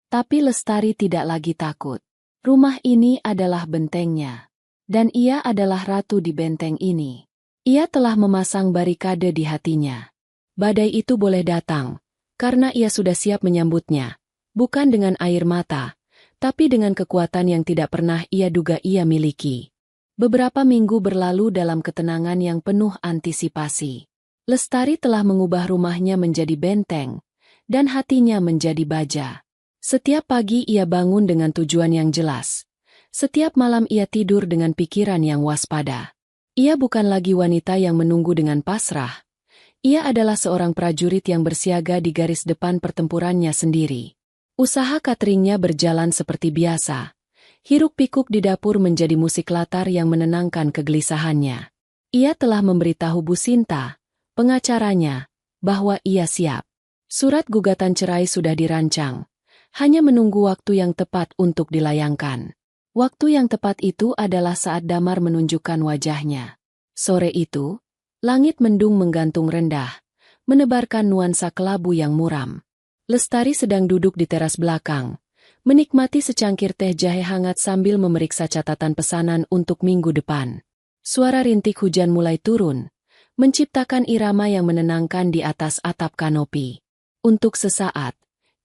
Tapi Lestari tidak lagi takut. Rumah ini adalah bentengnya. Dan ia adalah ratu di benteng ini. Ia telah memasang barikade di hatinya. Badai itu boleh datang, karena ia sudah siap menyambutnya. Bukan dengan air mata, tapi dengan kekuatan yang tidak pernah ia duga ia miliki. Beberapa minggu berlalu dalam ketenangan yang penuh antisipasi. Lestari telah mengubah rumahnya menjadi benteng, dan hatinya menjadi baja. Setiap pagi ia bangun dengan tujuan yang jelas. Setiap malam ia tidur dengan pikiran yang waspada. Ia bukan lagi wanita yang menunggu dengan pasrah. Ia adalah seorang prajurit yang bersiaga di garis depan pertempurannya sendiri. Usaha cateringnya berjalan seperti biasa. Hiruk-pikuk di dapur menjadi musik latar yang menenangkan kegelisahannya. Ia telah memberitahu Bu Sinta, pengacaranya, bahwa ia siap. Surat gugatan cerai sudah dirancang. Hanya menunggu waktu yang tepat untuk dilayangkan. Waktu yang tepat itu adalah saat Damar menunjukkan wajahnya. Sore itu, langit mendung menggantung rendah, menebarkan nuansa kelabu yang muram. Lestari sedang duduk di teras belakang, menikmati secangkir teh jahe hangat sambil memeriksa catatan pesanan untuk minggu depan. Suara rintik hujan mulai turun, menciptakan irama yang menenangkan di atas atap kanopi. Untuk sesaat,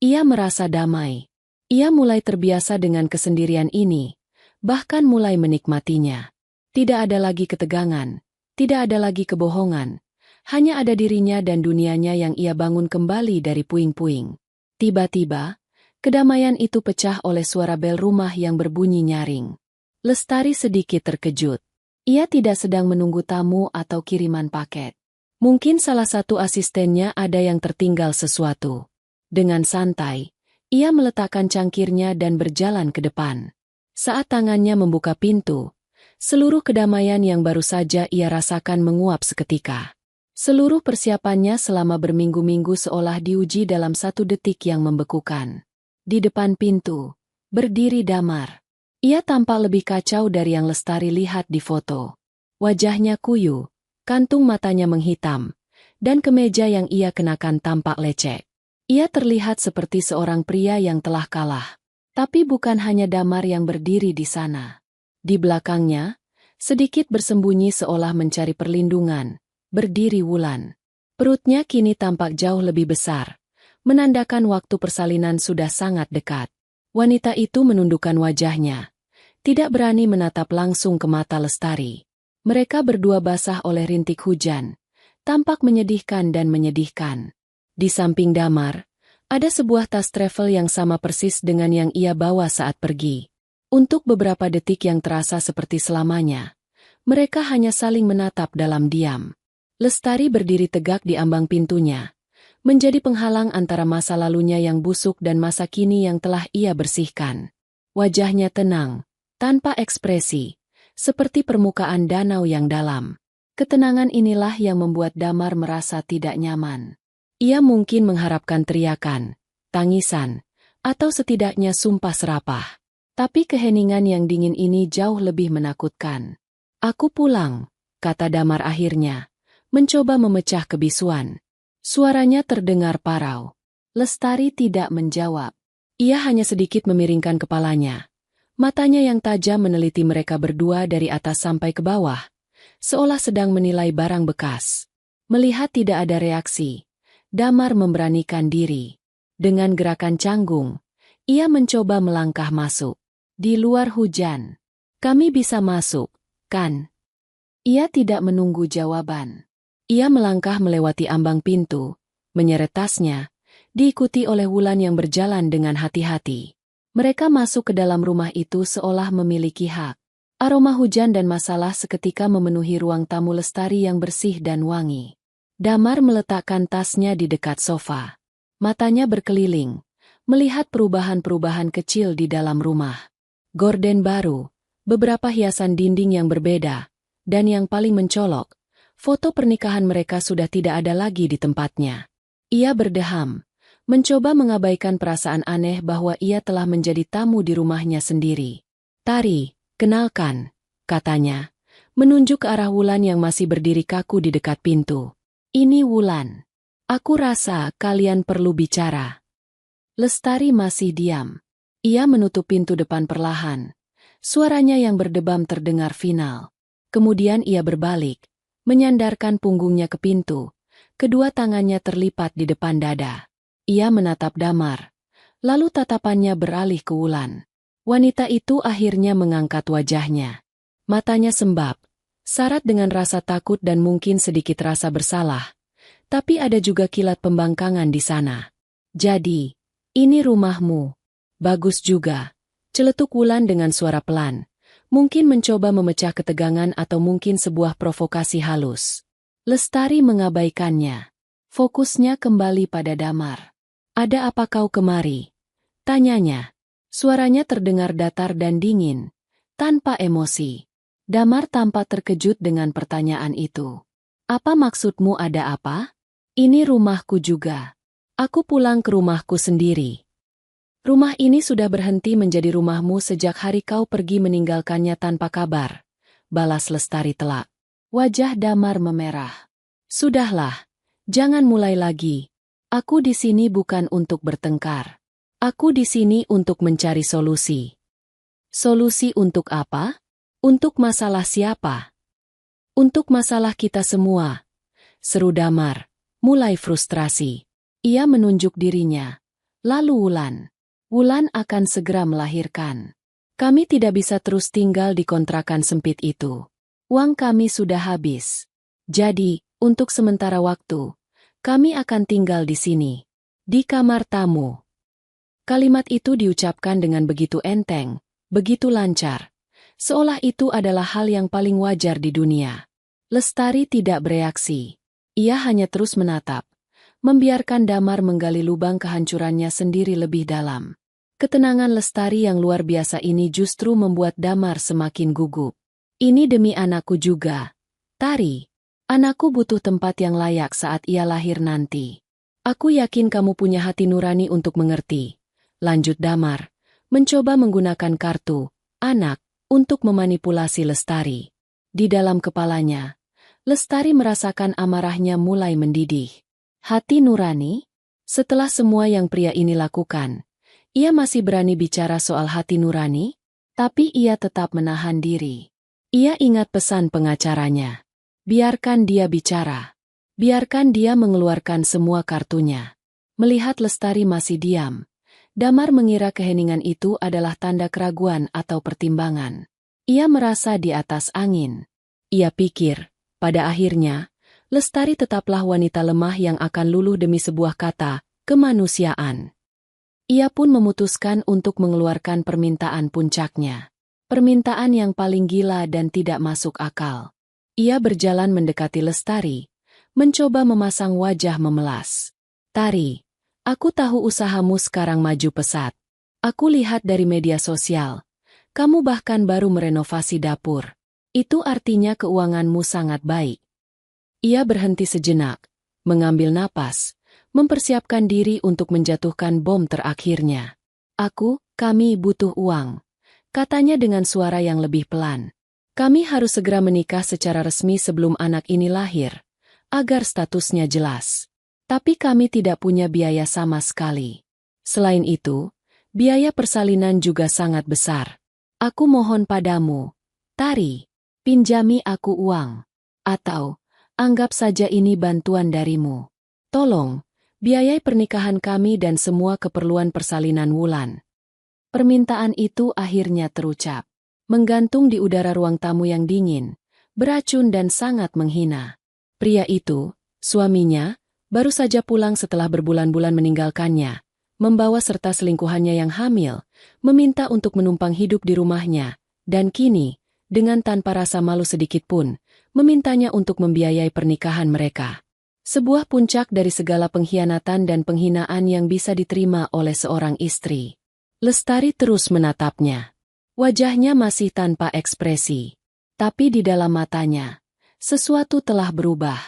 ia merasa damai. Ia mulai terbiasa dengan kesendirian ini, bahkan mulai menikmatinya. Tidak ada lagi ketegangan, tidak ada lagi kebohongan. Hanya ada dirinya dan dunianya yang ia bangun kembali dari puing-puing. Tiba-tiba, kedamaian itu pecah oleh suara bel rumah yang berbunyi nyaring. Lestari sedikit terkejut. Ia tidak sedang menunggu tamu atau kiriman paket. Mungkin salah satu asistennya ada yang tertinggal sesuatu. Dengan santai, ia meletakkan cangkirnya dan berjalan ke depan. Saat tangannya membuka pintu, seluruh kedamaian yang baru saja ia rasakan menguap seketika. Seluruh persiapannya selama berminggu-minggu seolah diuji dalam satu detik yang membekukan. Di depan pintu, berdiri Damar. Ia tampak lebih kacau dari yang Lestari lihat di foto. Wajahnya kuyu, Kantung matanya menghitam, dan kemeja yang ia kenakan tampak lecek. Ia terlihat seperti seorang pria yang telah kalah. Tapi bukan hanya Damar yang berdiri di sana. Di belakangnya, sedikit bersembunyi seolah mencari perlindungan, berdiri Wulan. Perutnya kini tampak jauh lebih besar, menandakan waktu persalinan sudah sangat dekat. Wanita itu menundukkan wajahnya, tidak berani menatap langsung ke mata Lestari. Mereka berdua basah oleh rintik hujan, tampak menyedihkan dan menyedihkan. Di samping Damar, ada sebuah tas travel yang sama persis dengan yang ia bawa saat pergi. Untuk beberapa detik yang terasa seperti selamanya, mereka hanya saling menatap dalam diam. Lestari berdiri tegak di ambang pintunya, menjadi penghalang antara masa lalunya yang busuk dan masa kini yang telah ia bersihkan. Wajahnya tenang, tanpa ekspresi, seperti permukaan danau yang dalam. Ketenangan inilah yang membuat Damar merasa tidak nyaman. Ia mungkin mengharapkan teriakan, tangisan, atau setidaknya sumpah serapah. Tapi keheningan yang dingin ini jauh lebih menakutkan. Aku pulang, kata Damar akhirnya, mencoba memecah kebisuan. Suaranya terdengar parau. Lestari tidak menjawab. Ia hanya sedikit memiringkan kepalanya. Matanya yang tajam meneliti mereka berdua dari atas sampai ke bawah, seolah sedang menilai barang bekas. Melihat tidak ada reaksi, Damar memberanikan diri. Dengan gerakan canggung, ia mencoba melangkah masuk. Di luar hujan. Kami bisa masuk, kan? Ia tidak menunggu jawaban. Ia melangkah melewati ambang pintu, menyeret tasnya, diikuti oleh Wulan yang berjalan dengan hati-hati. Mereka masuk ke dalam rumah itu seolah memiliki hak. Aroma hujan dan masalah seketika memenuhi ruang tamu Lestari yang bersih dan wangi. Damar meletakkan tasnya di dekat sofa. Matanya berkeliling, melihat perubahan-perubahan kecil di dalam rumah. Gorden baru, beberapa hiasan dinding yang berbeda, dan yang paling mencolok, foto pernikahan mereka sudah tidak ada lagi di tempatnya. Ia berdeham, mencoba mengabaikan perasaan aneh bahwa ia telah menjadi tamu di rumahnya sendiri. Tari, kenalkan, katanya, menunjuk ke arah Wulan yang masih berdiri kaku di dekat pintu. Ini Wulan. Aku rasa kalian perlu bicara. Lestari masih diam. Ia menutup pintu depan perlahan. Suaranya yang berdebam terdengar final. Kemudian ia berbalik, menyandarkan punggungnya ke pintu. Kedua tangannya terlipat di depan dada. Ia menatap Damar, lalu tatapannya beralih ke Wulan. Wanita itu akhirnya mengangkat wajahnya. Matanya sembab, syarat dengan rasa takut dan mungkin sedikit rasa bersalah. Tapi ada juga kilat pembangkangan di sana. Jadi, ini rumahmu. Bagus juga. Celetuk Wulan dengan suara pelan. Mungkin mencoba memecah ketegangan atau mungkin sebuah provokasi halus. Lestari mengabaikannya. Fokusnya kembali pada Damar. Ada apa kau kemari? Tanyanya. Suaranya terdengar datar dan dingin, tanpa emosi. Damar tampak terkejut dengan pertanyaan itu. Apa maksudmu ada apa? Ini rumahku juga. Aku pulang ke rumahku sendiri. Rumah ini sudah berhenti menjadi rumahmu sejak hari kau pergi meninggalkannya tanpa kabar. Balas Lestari telak. Wajah Damar memerah. Sudahlah, jangan mulai lagi. Aku di sini bukan untuk bertengkar. Aku di sini untuk mencari solusi. Solusi untuk apa? Untuk masalah siapa? Untuk masalah kita semua. Seru Damar, mulai frustrasi. Ia menunjuk dirinya. Lalu Wulan. Wulan akan segera melahirkan. Kami tidak bisa terus tinggal di kontrakan sempit itu. Uang kami sudah habis. Jadi, untuk sementara waktu, kami akan tinggal di sini, di kamar tamu. Kalimat itu diucapkan dengan begitu enteng, begitu lancar, seolah itu adalah hal yang paling wajar di dunia. Lestari tidak bereaksi. Ia hanya terus menatap, membiarkan Damar menggali lubang kehancurannya sendiri lebih dalam. Ketenangan Lestari yang luar biasa ini justru membuat Damar semakin gugup. Ini demi anakku juga. Tari. Anakku butuh tempat yang layak saat ia lahir nanti. Aku yakin kamu punya hati nurani untuk mengerti. Lanjut Damar, mencoba menggunakan kartu, anak, untuk memanipulasi Lestari. Di dalam kepalanya, Lestari merasakan amarahnya mulai mendidih. Hati nurani? Setelah semua yang pria ini lakukan, ia masih berani bicara soal hati nurani? Tapi ia tetap menahan diri. Ia ingat pesan pengacaranya. Biarkan dia bicara. Biarkan dia mengeluarkan semua kartunya. Melihat Lestari masih diam, Damar mengira keheningan itu adalah tanda keraguan atau pertimbangan. Ia merasa di atas angin. Ia pikir, pada akhirnya, Lestari tetaplah wanita lemah yang akan luluh demi sebuah kata, kemanusiaan. Ia pun memutuskan untuk mengeluarkan permintaan puncaknya. Permintaan yang paling gila dan tidak masuk akal. Ia berjalan mendekati Lestari, mencoba memasang wajah memelas. Tari, aku tahu usahamu sekarang maju pesat. Aku lihat dari media sosial. Kamu bahkan baru merenovasi dapur. Itu artinya keuanganmu sangat baik. Ia berhenti sejenak, mengambil napas, mempersiapkan diri untuk menjatuhkan bom terakhirnya. Kami butuh uang, katanya dengan suara yang lebih pelan. Kami harus segera menikah secara resmi sebelum anak ini lahir, agar statusnya jelas. Tapi kami tidak punya biaya sama sekali. Selain itu, biaya persalinan juga sangat besar. Aku mohon padamu, Tari, pinjami aku uang. Atau, anggap saja ini bantuan darimu. Tolong, biayai pernikahan kami dan semua keperluan persalinan Wulan. Permintaan itu akhirnya terucap, menggantung di udara ruang tamu yang dingin, beracun dan sangat menghina. Pria itu, suaminya, baru saja pulang setelah berbulan-bulan meninggalkannya, membawa serta selingkuhannya yang hamil, meminta untuk menumpang hidup di rumahnya, dan kini, dengan tanpa rasa malu sedikit pun, memintanya untuk membiayai pernikahan mereka. Sebuah puncak dari segala pengkhianatan dan penghinaan yang bisa diterima oleh seorang istri. Lestari terus menatapnya. Wajahnya masih tanpa ekspresi. Tapi di dalam matanya, sesuatu telah berubah.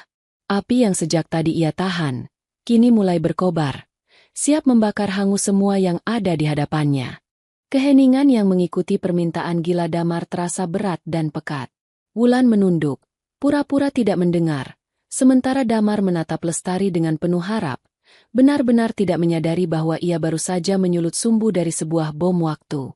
Api yang sejak tadi ia tahan, kini mulai berkobar, siap membakar hangus semua yang ada di hadapannya. Keheningan yang mengikuti permintaan gila Damar terasa berat dan pekat. Wulan menunduk, pura-pura tidak mendengar. Sementara Damar menatap Lestari dengan penuh harap, benar-benar tidak menyadari bahwa ia baru saja menyulut sumbu dari sebuah bom waktu.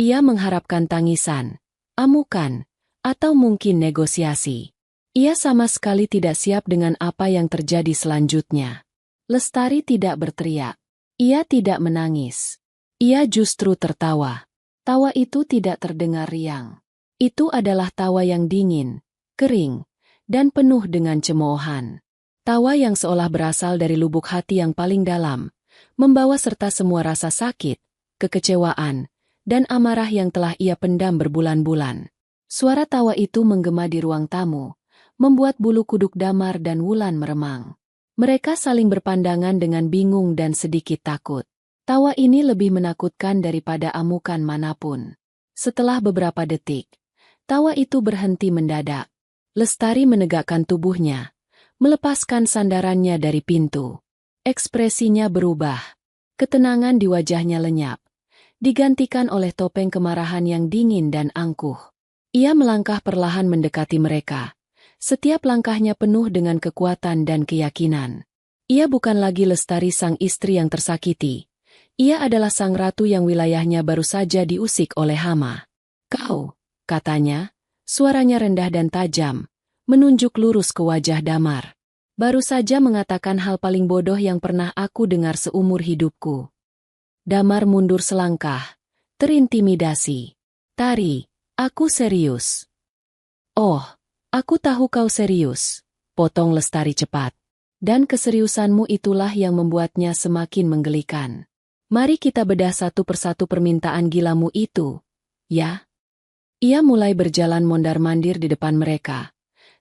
Ia mengharapkan tangisan, amukan, atau mungkin negosiasi. Ia sama sekali tidak siap dengan apa yang terjadi selanjutnya. Lestari tidak berteriak. Ia tidak menangis. Ia justru tertawa. Tawa itu tidak terdengar riang. Itu adalah tawa yang dingin, kering, dan penuh dengan cemoohan. Tawa yang seolah berasal dari lubuk hati yang paling dalam, membawa serta semua rasa sakit, kekecewaan, dan amarah yang telah ia pendam berbulan-bulan. Suara tawa itu menggema di ruang tamu, membuat bulu kuduk Damar dan Wulan meremang. Mereka saling berpandangan dengan bingung dan sedikit takut. Tawa ini lebih menakutkan daripada amukan manapun. Setelah beberapa detik, tawa itu berhenti mendadak. Lestari menegakkan tubuhnya, melepaskan sandarannya dari pintu. Ekspresinya berubah. Ketenangan di wajahnya lenyap, digantikan oleh topeng kemarahan yang dingin dan angkuh. Ia melangkah perlahan mendekati mereka. Setiap langkahnya penuh dengan kekuatan dan keyakinan. Ia bukan lagi Lestari sang istri yang tersakiti. Ia adalah sang ratu yang wilayahnya baru saja diusik oleh hama. Kau, katanya, suaranya rendah dan tajam, menunjuk lurus ke wajah Damar. Baru saja mengatakan hal paling bodoh yang pernah aku dengar seumur hidupku. Damar mundur selangkah, terintimidasi. Tari, aku serius. Oh, aku tahu kau serius, potong Lestari cepat. Dan keseriusanmu itulah yang membuatnya semakin menggelikan. Mari kita bedah satu persatu permintaan gilamu itu, ya? Ia mulai berjalan mondar-mandir di depan mereka,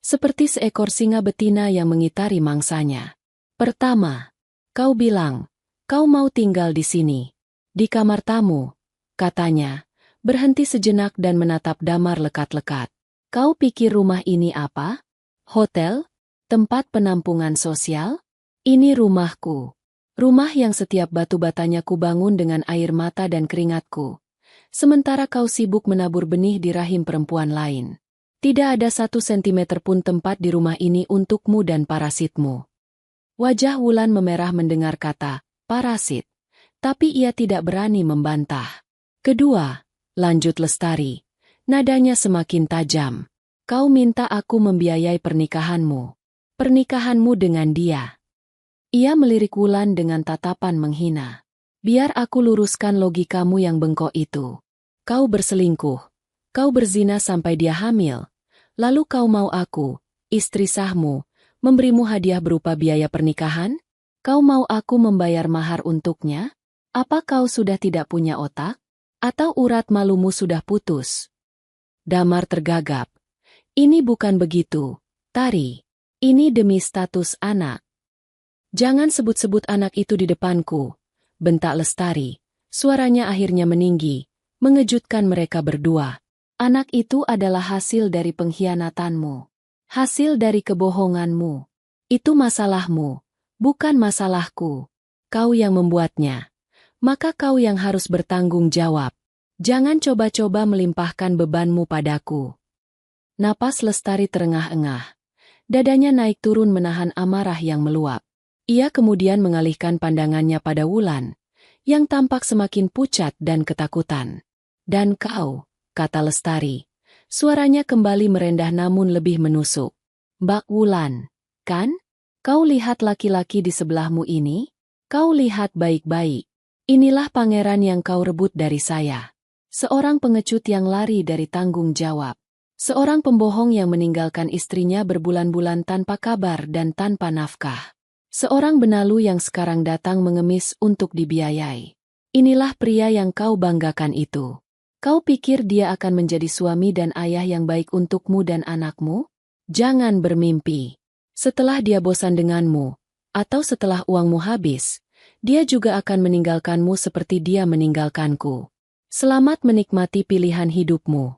seperti seekor singa betina yang mengitari mangsanya. Pertama, kau bilang, kau mau tinggal di sini, di kamar tamu, katanya, berhenti sejenak dan menatap Damar lekat-lekat. Kau pikir rumah ini apa? Hotel? Tempat penampungan sosial? Ini rumahku. Rumah yang setiap batu batanya kubangun dengan air mata dan keringatku. Sementara kau sibuk menabur benih di rahim perempuan lain. Tidak ada 1 sentimeter pun tempat di rumah ini untukmu dan parasitmu. Wajah Wulan memerah mendengar kata parasit, tapi ia tidak berani membantah. Kedua, lanjut Lestari, nadanya semakin tajam. Kau minta aku membiayai pernikahanmu. Pernikahanmu dengan dia. Ia melirik Wulan dengan tatapan menghina. Biar aku luruskan logikamu yang bengkok itu. Kau berselingkuh. Kau berzina sampai dia hamil. Lalu kau mau aku, istri sahmu, memberimu hadiah berupa biaya pernikahan? Kau mau aku membayar mahar untuknya? Apa kau sudah tidak punya otak? Atau urat malumu sudah putus? Damar tergagap. Ini bukan begitu, Tari. Ini demi status anak. Jangan sebut-sebut anak itu di depanku, bentak Lestari. Suaranya akhirnya meninggi, mengejutkan mereka berdua. Anak itu adalah hasil dari pengkhianatanmu. Hasil dari kebohonganmu. Itu masalahmu, bukan masalahku. Kau yang membuatnya. Maka kau yang harus bertanggung jawab. Jangan coba-coba melimpahkan bebanmu padaku. Napas Lestari terengah-engah. Dadanya naik turun menahan amarah yang meluap. Ia kemudian mengalihkan pandangannya pada Wulan, yang tampak semakin pucat dan ketakutan. Dan kau, kata Lestari. Suaranya kembali merendah namun lebih menusuk. Mbak Wulan, kan? Kau lihat laki-laki di sebelahmu ini? Kau lihat baik-baik. Inilah pangeran yang kau rebut dari saya. Seorang pengecut yang lari dari tanggung jawab. Seorang pembohong yang meninggalkan istrinya berbulan-bulan tanpa kabar dan tanpa nafkah. Seorang benalu yang sekarang datang mengemis untuk dibiayai. Inilah pria yang kau banggakan itu. Kau pikir dia akan menjadi suami dan ayah yang baik untukmu dan anakmu? Jangan bermimpi. Setelah dia bosan denganmu, atau setelah uangmu habis, dia juga akan meninggalkanmu seperti dia meninggalkanku. Selamat menikmati pilihan hidupmu.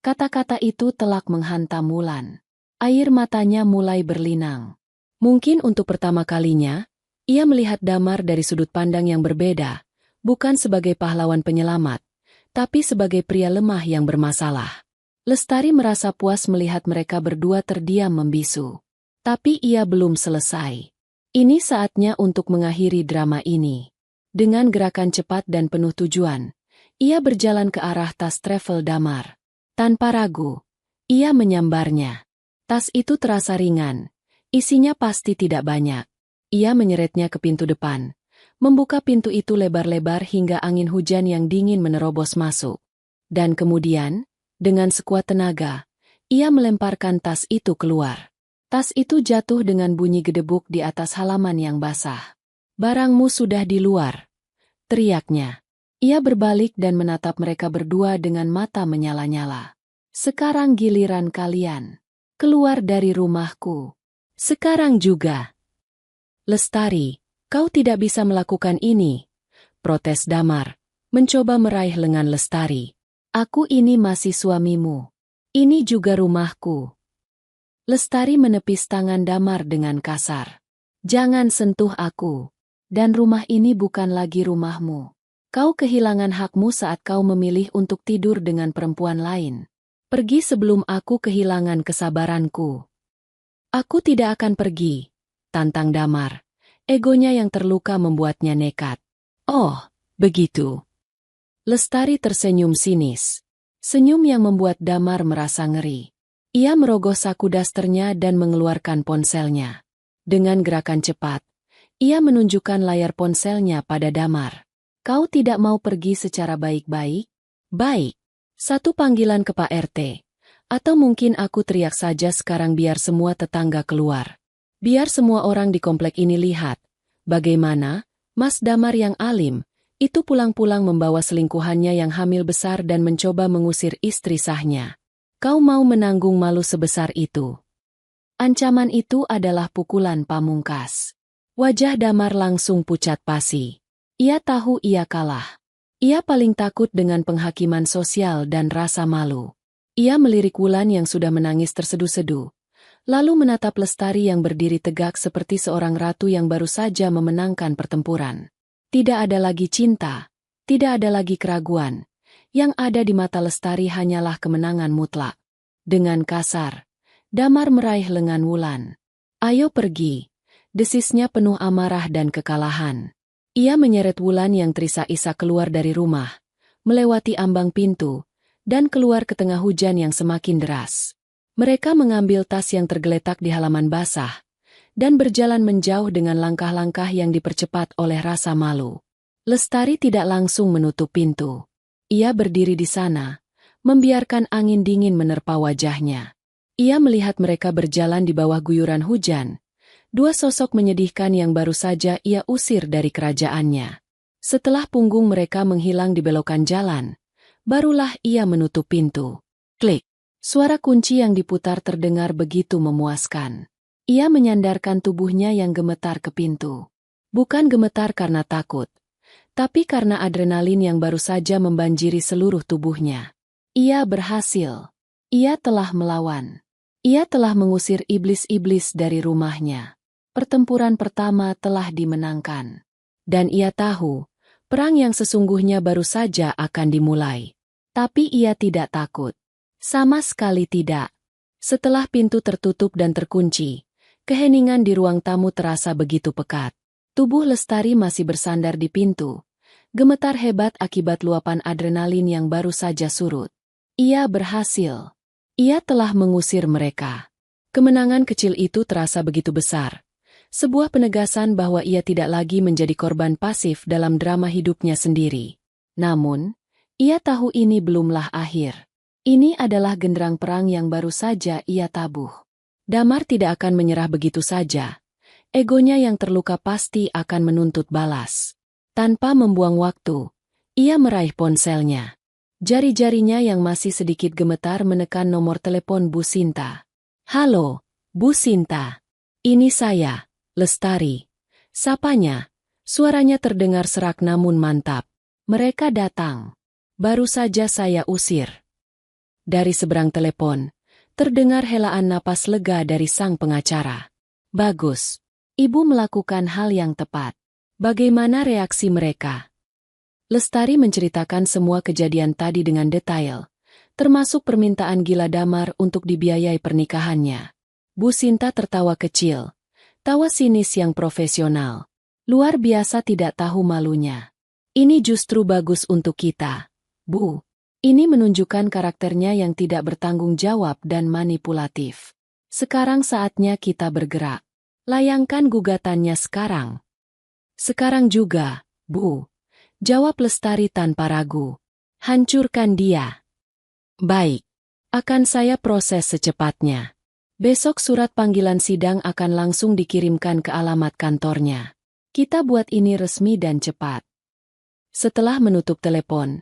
Kata-kata itu telak menghantam Wulan. Air matanya mulai berlinang. Mungkin untuk pertama kalinya, ia melihat Damar dari sudut pandang yang berbeda, bukan sebagai pahlawan penyelamat, tapi sebagai pria lemah yang bermasalah. Lestari merasa puas melihat mereka berdua terdiam membisu. Tapi ia belum selesai. Ini saatnya untuk mengakhiri drama ini. Dengan gerakan cepat dan penuh tujuan, ia berjalan ke arah tas travel Damar. Tanpa ragu, ia menyambarnya. Tas itu terasa ringan. Isinya pasti tidak banyak. Ia menyeretnya ke pintu depan. Membuka pintu itu lebar-lebar hingga angin hujan yang dingin menerobos masuk. Dan kemudian, dengan sekuat tenaga, ia melemparkan tas itu keluar. Tas itu jatuh dengan bunyi gedebuk di atas halaman yang basah. Barangmu sudah di luar, teriaknya. Ia berbalik dan menatap mereka berdua dengan mata menyala-nyala. Sekarang giliran kalian. Keluar dari rumahku. Sekarang juga. Lestari, kau tidak bisa melakukan ini. Protes Damar, mencoba meraih lengan Lestari. Aku ini masih suamimu. Ini juga rumahku. Lestari menepis tangan Damar dengan kasar. Jangan sentuh aku. Dan rumah ini bukan lagi rumahmu. Kau kehilangan hakmu saat kau memilih untuk tidur dengan perempuan lain. Pergi sebelum aku kehilangan kesabaranku. Aku tidak akan pergi, tantang Damar. Egonya yang terluka membuatnya nekat. Oh, begitu. Lestari tersenyum sinis. Senyum yang membuat Damar merasa ngeri. Ia merogoh saku dasternya dan mengeluarkan ponselnya. Dengan gerakan cepat, ia menunjukkan layar ponselnya pada Damar. Kau tidak mau pergi secara baik-baik? Baik. Satu panggilan ke Pak RT. Atau mungkin aku teriak saja sekarang biar semua tetangga keluar. Biar semua orang di komplek ini lihat. Bagaimana, Mas Damar yang alim, itu pulang-pulang membawa selingkuhannya yang hamil besar dan mencoba mengusir istri sahnya. Kau mau menanggung malu sebesar itu? Ancaman itu adalah pukulan pamungkas. Wajah Damar langsung pucat pasi. Ia tahu ia kalah. Ia paling takut dengan penghakiman sosial dan rasa malu. Ia melirik Wulan yang sudah menangis terseduh-seduh. Lalu menatap Lestari yang berdiri tegak seperti seorang ratu yang baru saja memenangkan pertempuran. Tidak ada lagi cinta. Tidak ada lagi keraguan. Yang ada di mata Lestari hanyalah kemenangan mutlak. Dengan kasar, Damar meraih lengan Wulan. "Ayo pergi," desisnya penuh amarah dan kekalahan. Ia menyeret Wulan yang terisak-isak keluar dari rumah, melewati ambang pintu, dan keluar ke tengah hujan yang semakin deras. Mereka mengambil tas yang tergeletak di halaman basah, dan berjalan menjauh dengan langkah-langkah yang dipercepat oleh rasa malu. Lestari tidak langsung menutup pintu. Ia berdiri di sana, membiarkan angin dingin menerpa wajahnya. Ia melihat mereka berjalan di bawah guyuran hujan, dua sosok menyedihkan yang baru saja ia usir dari kerajaannya. Setelah punggung mereka menghilang di belokan jalan, barulah ia menutup pintu. Klik. Suara kunci yang diputar terdengar begitu memuaskan. Ia menyandarkan tubuhnya yang gemetar ke pintu. Bukan gemetar karena takut, tapi karena adrenalin yang baru saja membanjiri seluruh tubuhnya. Ia berhasil. Ia telah melawan. Ia telah mengusir iblis-iblis dari rumahnya. Pertempuran pertama telah dimenangkan. Dan ia tahu, perang yang sesungguhnya baru saja akan dimulai. Tapi ia tidak takut. Sama sekali tidak. Setelah pintu tertutup dan terkunci, keheningan di ruang tamu terasa begitu pekat. Tubuh Lestari masih bersandar di pintu, gemetar hebat akibat luapan adrenalin yang baru saja surut. Ia berhasil. Ia telah mengusir mereka. Kemenangan kecil itu terasa begitu besar. Sebuah penegasan bahwa ia tidak lagi menjadi korban pasif dalam drama hidupnya sendiri. Namun, ia tahu ini belumlah akhir. Ini adalah genderang perang yang baru saja ia tabuh. Damar tidak akan menyerah begitu saja. Egonya yang terluka pasti akan menuntut balas. Tanpa membuang waktu, ia meraih ponselnya. Jari-jarinya yang masih sedikit gemetar menekan nomor telepon Bu Sinta. "Halo, Bu Sinta. Ini saya, Lestari." Sapanya, suaranya terdengar serak namun mantap. "Mereka datang. Baru saja saya usir." Dari seberang telepon, terdengar helaan napas lega dari sang pengacara. "Bagus. Ibu melakukan hal yang tepat. Bagaimana reaksi mereka?" Lestari menceritakan semua kejadian tadi dengan detail, termasuk permintaan gila Damar untuk dibiayai pernikahannya. Bu Sinta tertawa kecil, tawa sinis yang profesional. Luar biasa tidak tahu malunya. "Ini justru bagus untuk kita, Bu. Ini menunjukkan karakternya yang tidak bertanggung jawab dan manipulatif. Sekarang saatnya kita bergerak. Layangkan gugatannya sekarang." "Sekarang juga, Bu," jawab Lestari tanpa ragu. "Hancurkan dia." "Baik. Akan saya proses secepatnya. Besok surat panggilan sidang akan langsung dikirimkan ke alamat kantornya. Kita buat ini resmi dan cepat." Setelah menutup telepon,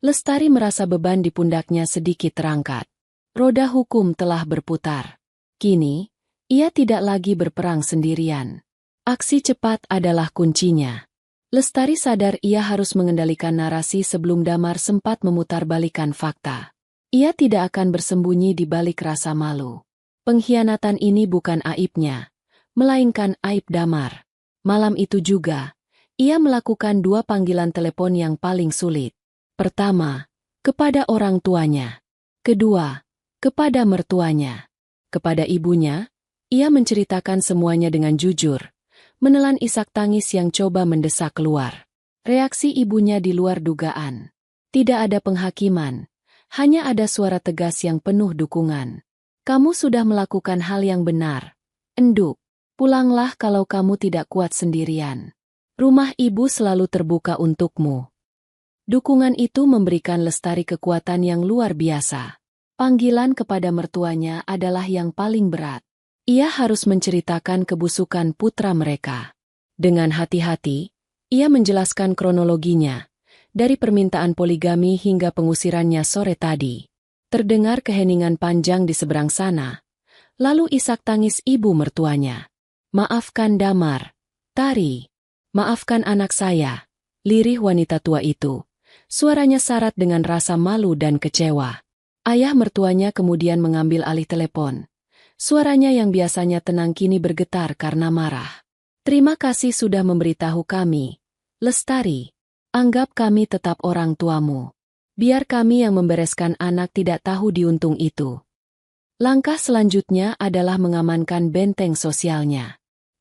Lestari merasa beban di pundaknya sedikit terangkat. Roda hukum telah berputar. Kini, ia tidak lagi berperang sendirian. Aksi cepat adalah kuncinya. Lestari sadar ia harus mengendalikan narasi sebelum Damar sempat memutarbalikkan fakta. Ia tidak akan bersembunyi di balik rasa malu. Pengkhianatan ini bukan aibnya, melainkan aib Damar. Malam itu juga, ia melakukan dua panggilan telepon yang paling sulit. Pertama, kepada orang tuanya. Kedua, kepada mertuanya. Kepada ibunya, ia menceritakan semuanya dengan jujur, menelan isak tangis yang coba mendesak keluar. Reaksi ibunya di luar dugaan. Tidak ada penghakiman, hanya ada suara tegas yang penuh dukungan. "Kamu sudah melakukan hal yang benar. Enduk, pulanglah kalau kamu tidak kuat sendirian. Rumah ibu selalu terbuka untukmu." Dukungan itu memberikan Lestari kekuatan yang luar biasa. Panggilan kepada mertuanya adalah yang paling berat. Ia harus menceritakan kebusukan putra mereka. Dengan hati-hati, ia menjelaskan kronologinya, dari permintaan poligami hingga pengusirannya sore tadi. Terdengar keheningan panjang di seberang sana, lalu isak tangis ibu mertuanya. "Maafkan Damar, Tari. Maafkan anak saya," lirih wanita tua itu. Suaranya syarat dengan rasa malu dan kecewa. Ayah mertuanya kemudian mengambil alih telepon. Suaranya yang biasanya tenang kini bergetar karena marah. "Terima kasih sudah memberitahu kami, Lestari. Anggap kami tetap orang tuamu. Biar kami yang membereskan anak tidak tahu diuntung itu." Langkah selanjutnya adalah mengamankan benteng sosialnya.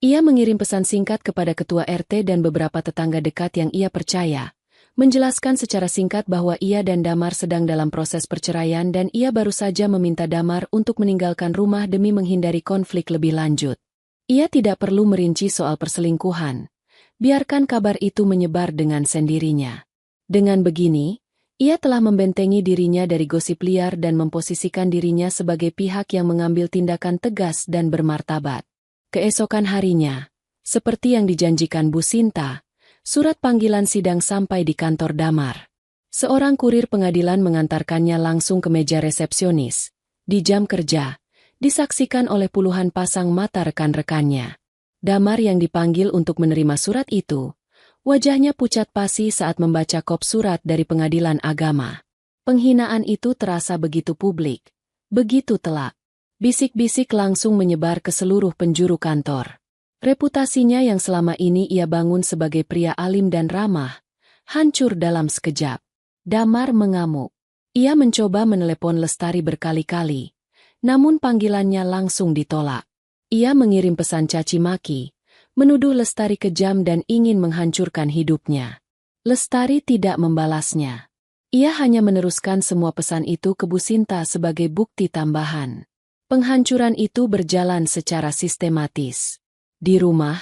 Ia mengirim pesan singkat kepada ketua RT dan beberapa tetangga dekat yang ia percaya, menjelaskan secara singkat bahwa ia dan Damar sedang dalam proses perceraian dan ia baru saja meminta Damar untuk meninggalkan rumah demi menghindari konflik lebih lanjut. Ia tidak perlu merinci soal perselingkuhan. Biarkan kabar itu menyebar dengan sendirinya. Dengan begini, ia telah membentengi dirinya dari gosip liar dan memposisikan dirinya sebagai pihak yang mengambil tindakan tegas dan bermartabat. Keesokan harinya, seperti yang dijanjikan Bu Sinta, surat panggilan sidang sampai di kantor Damar. Seorang kurir pengadilan mengantarkannya langsung ke meja resepsionis. Di jam kerja, disaksikan oleh puluhan pasang mata rekan-rekannya. Damar yang dipanggil untuk menerima surat itu, wajahnya pucat pasi saat membaca kop surat dari pengadilan agama. Penghinaan itu terasa begitu publik, begitu telak. Bisik-bisik langsung menyebar ke seluruh penjuru kantor. Reputasinya yang selama ini ia bangun sebagai pria alim dan ramah, hancur dalam sekejap. Damar mengamuk. Ia mencoba menelepon Lestari berkali-kali, namun panggilannya langsung ditolak. Ia mengirim pesan caci maki, menuduh Lestari kejam dan ingin menghancurkan hidupnya. Lestari tidak membalasnya. Ia hanya meneruskan semua pesan itu ke Bu Sinta sebagai bukti tambahan. Penghancuran itu berjalan secara sistematis. Di rumah,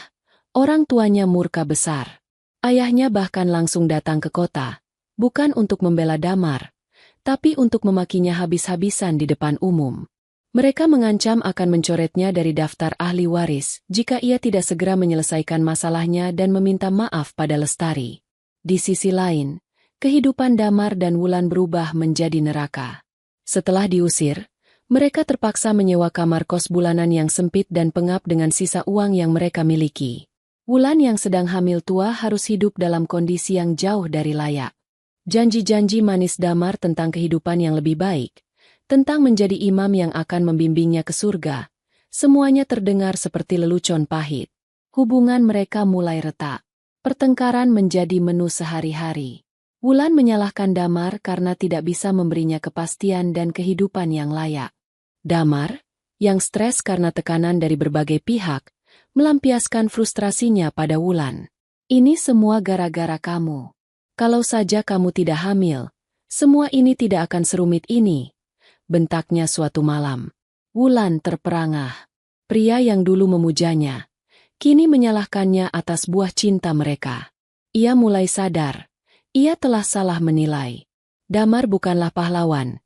orang tuanya murka besar. Ayahnya bahkan langsung datang ke kota, bukan untuk membela Damar, tapi untuk memakinya habis-habisan di depan umum. Mereka mengancam akan mencoretnya dari daftar ahli waris jika ia tidak segera menyelesaikan masalahnya dan meminta maaf pada Lestari. Di sisi lain, kehidupan Damar dan Wulan berubah menjadi neraka. Setelah diusir, mereka terpaksa menyewa kamar kos bulanan yang sempit dan pengap dengan sisa uang yang mereka miliki. Wulan yang sedang hamil tua harus hidup dalam kondisi yang jauh dari layak. Janji-janji manis Damar tentang kehidupan yang lebih baik, tentang menjadi imam yang akan membimbingnya ke surga, semuanya terdengar seperti lelucon pahit. Hubungan mereka mulai retak. Pertengkaran menjadi menu sehari-hari. Wulan menyalahkan Damar karena tidak bisa memberinya kepastian dan kehidupan yang layak. Damar, yang stres karena tekanan dari berbagai pihak, melampiaskan frustrasinya pada Wulan. Ini semua gara-gara kamu. Kalau saja kamu tidak hamil, semua ini tidak akan serumit ini, bentaknya suatu malam. Wulan terperangah. Pria yang dulu memujanya, kini menyalahkannya atas buah cinta mereka. Ia mulai sadar, ia telah salah menilai. Damar bukanlah pahlawan.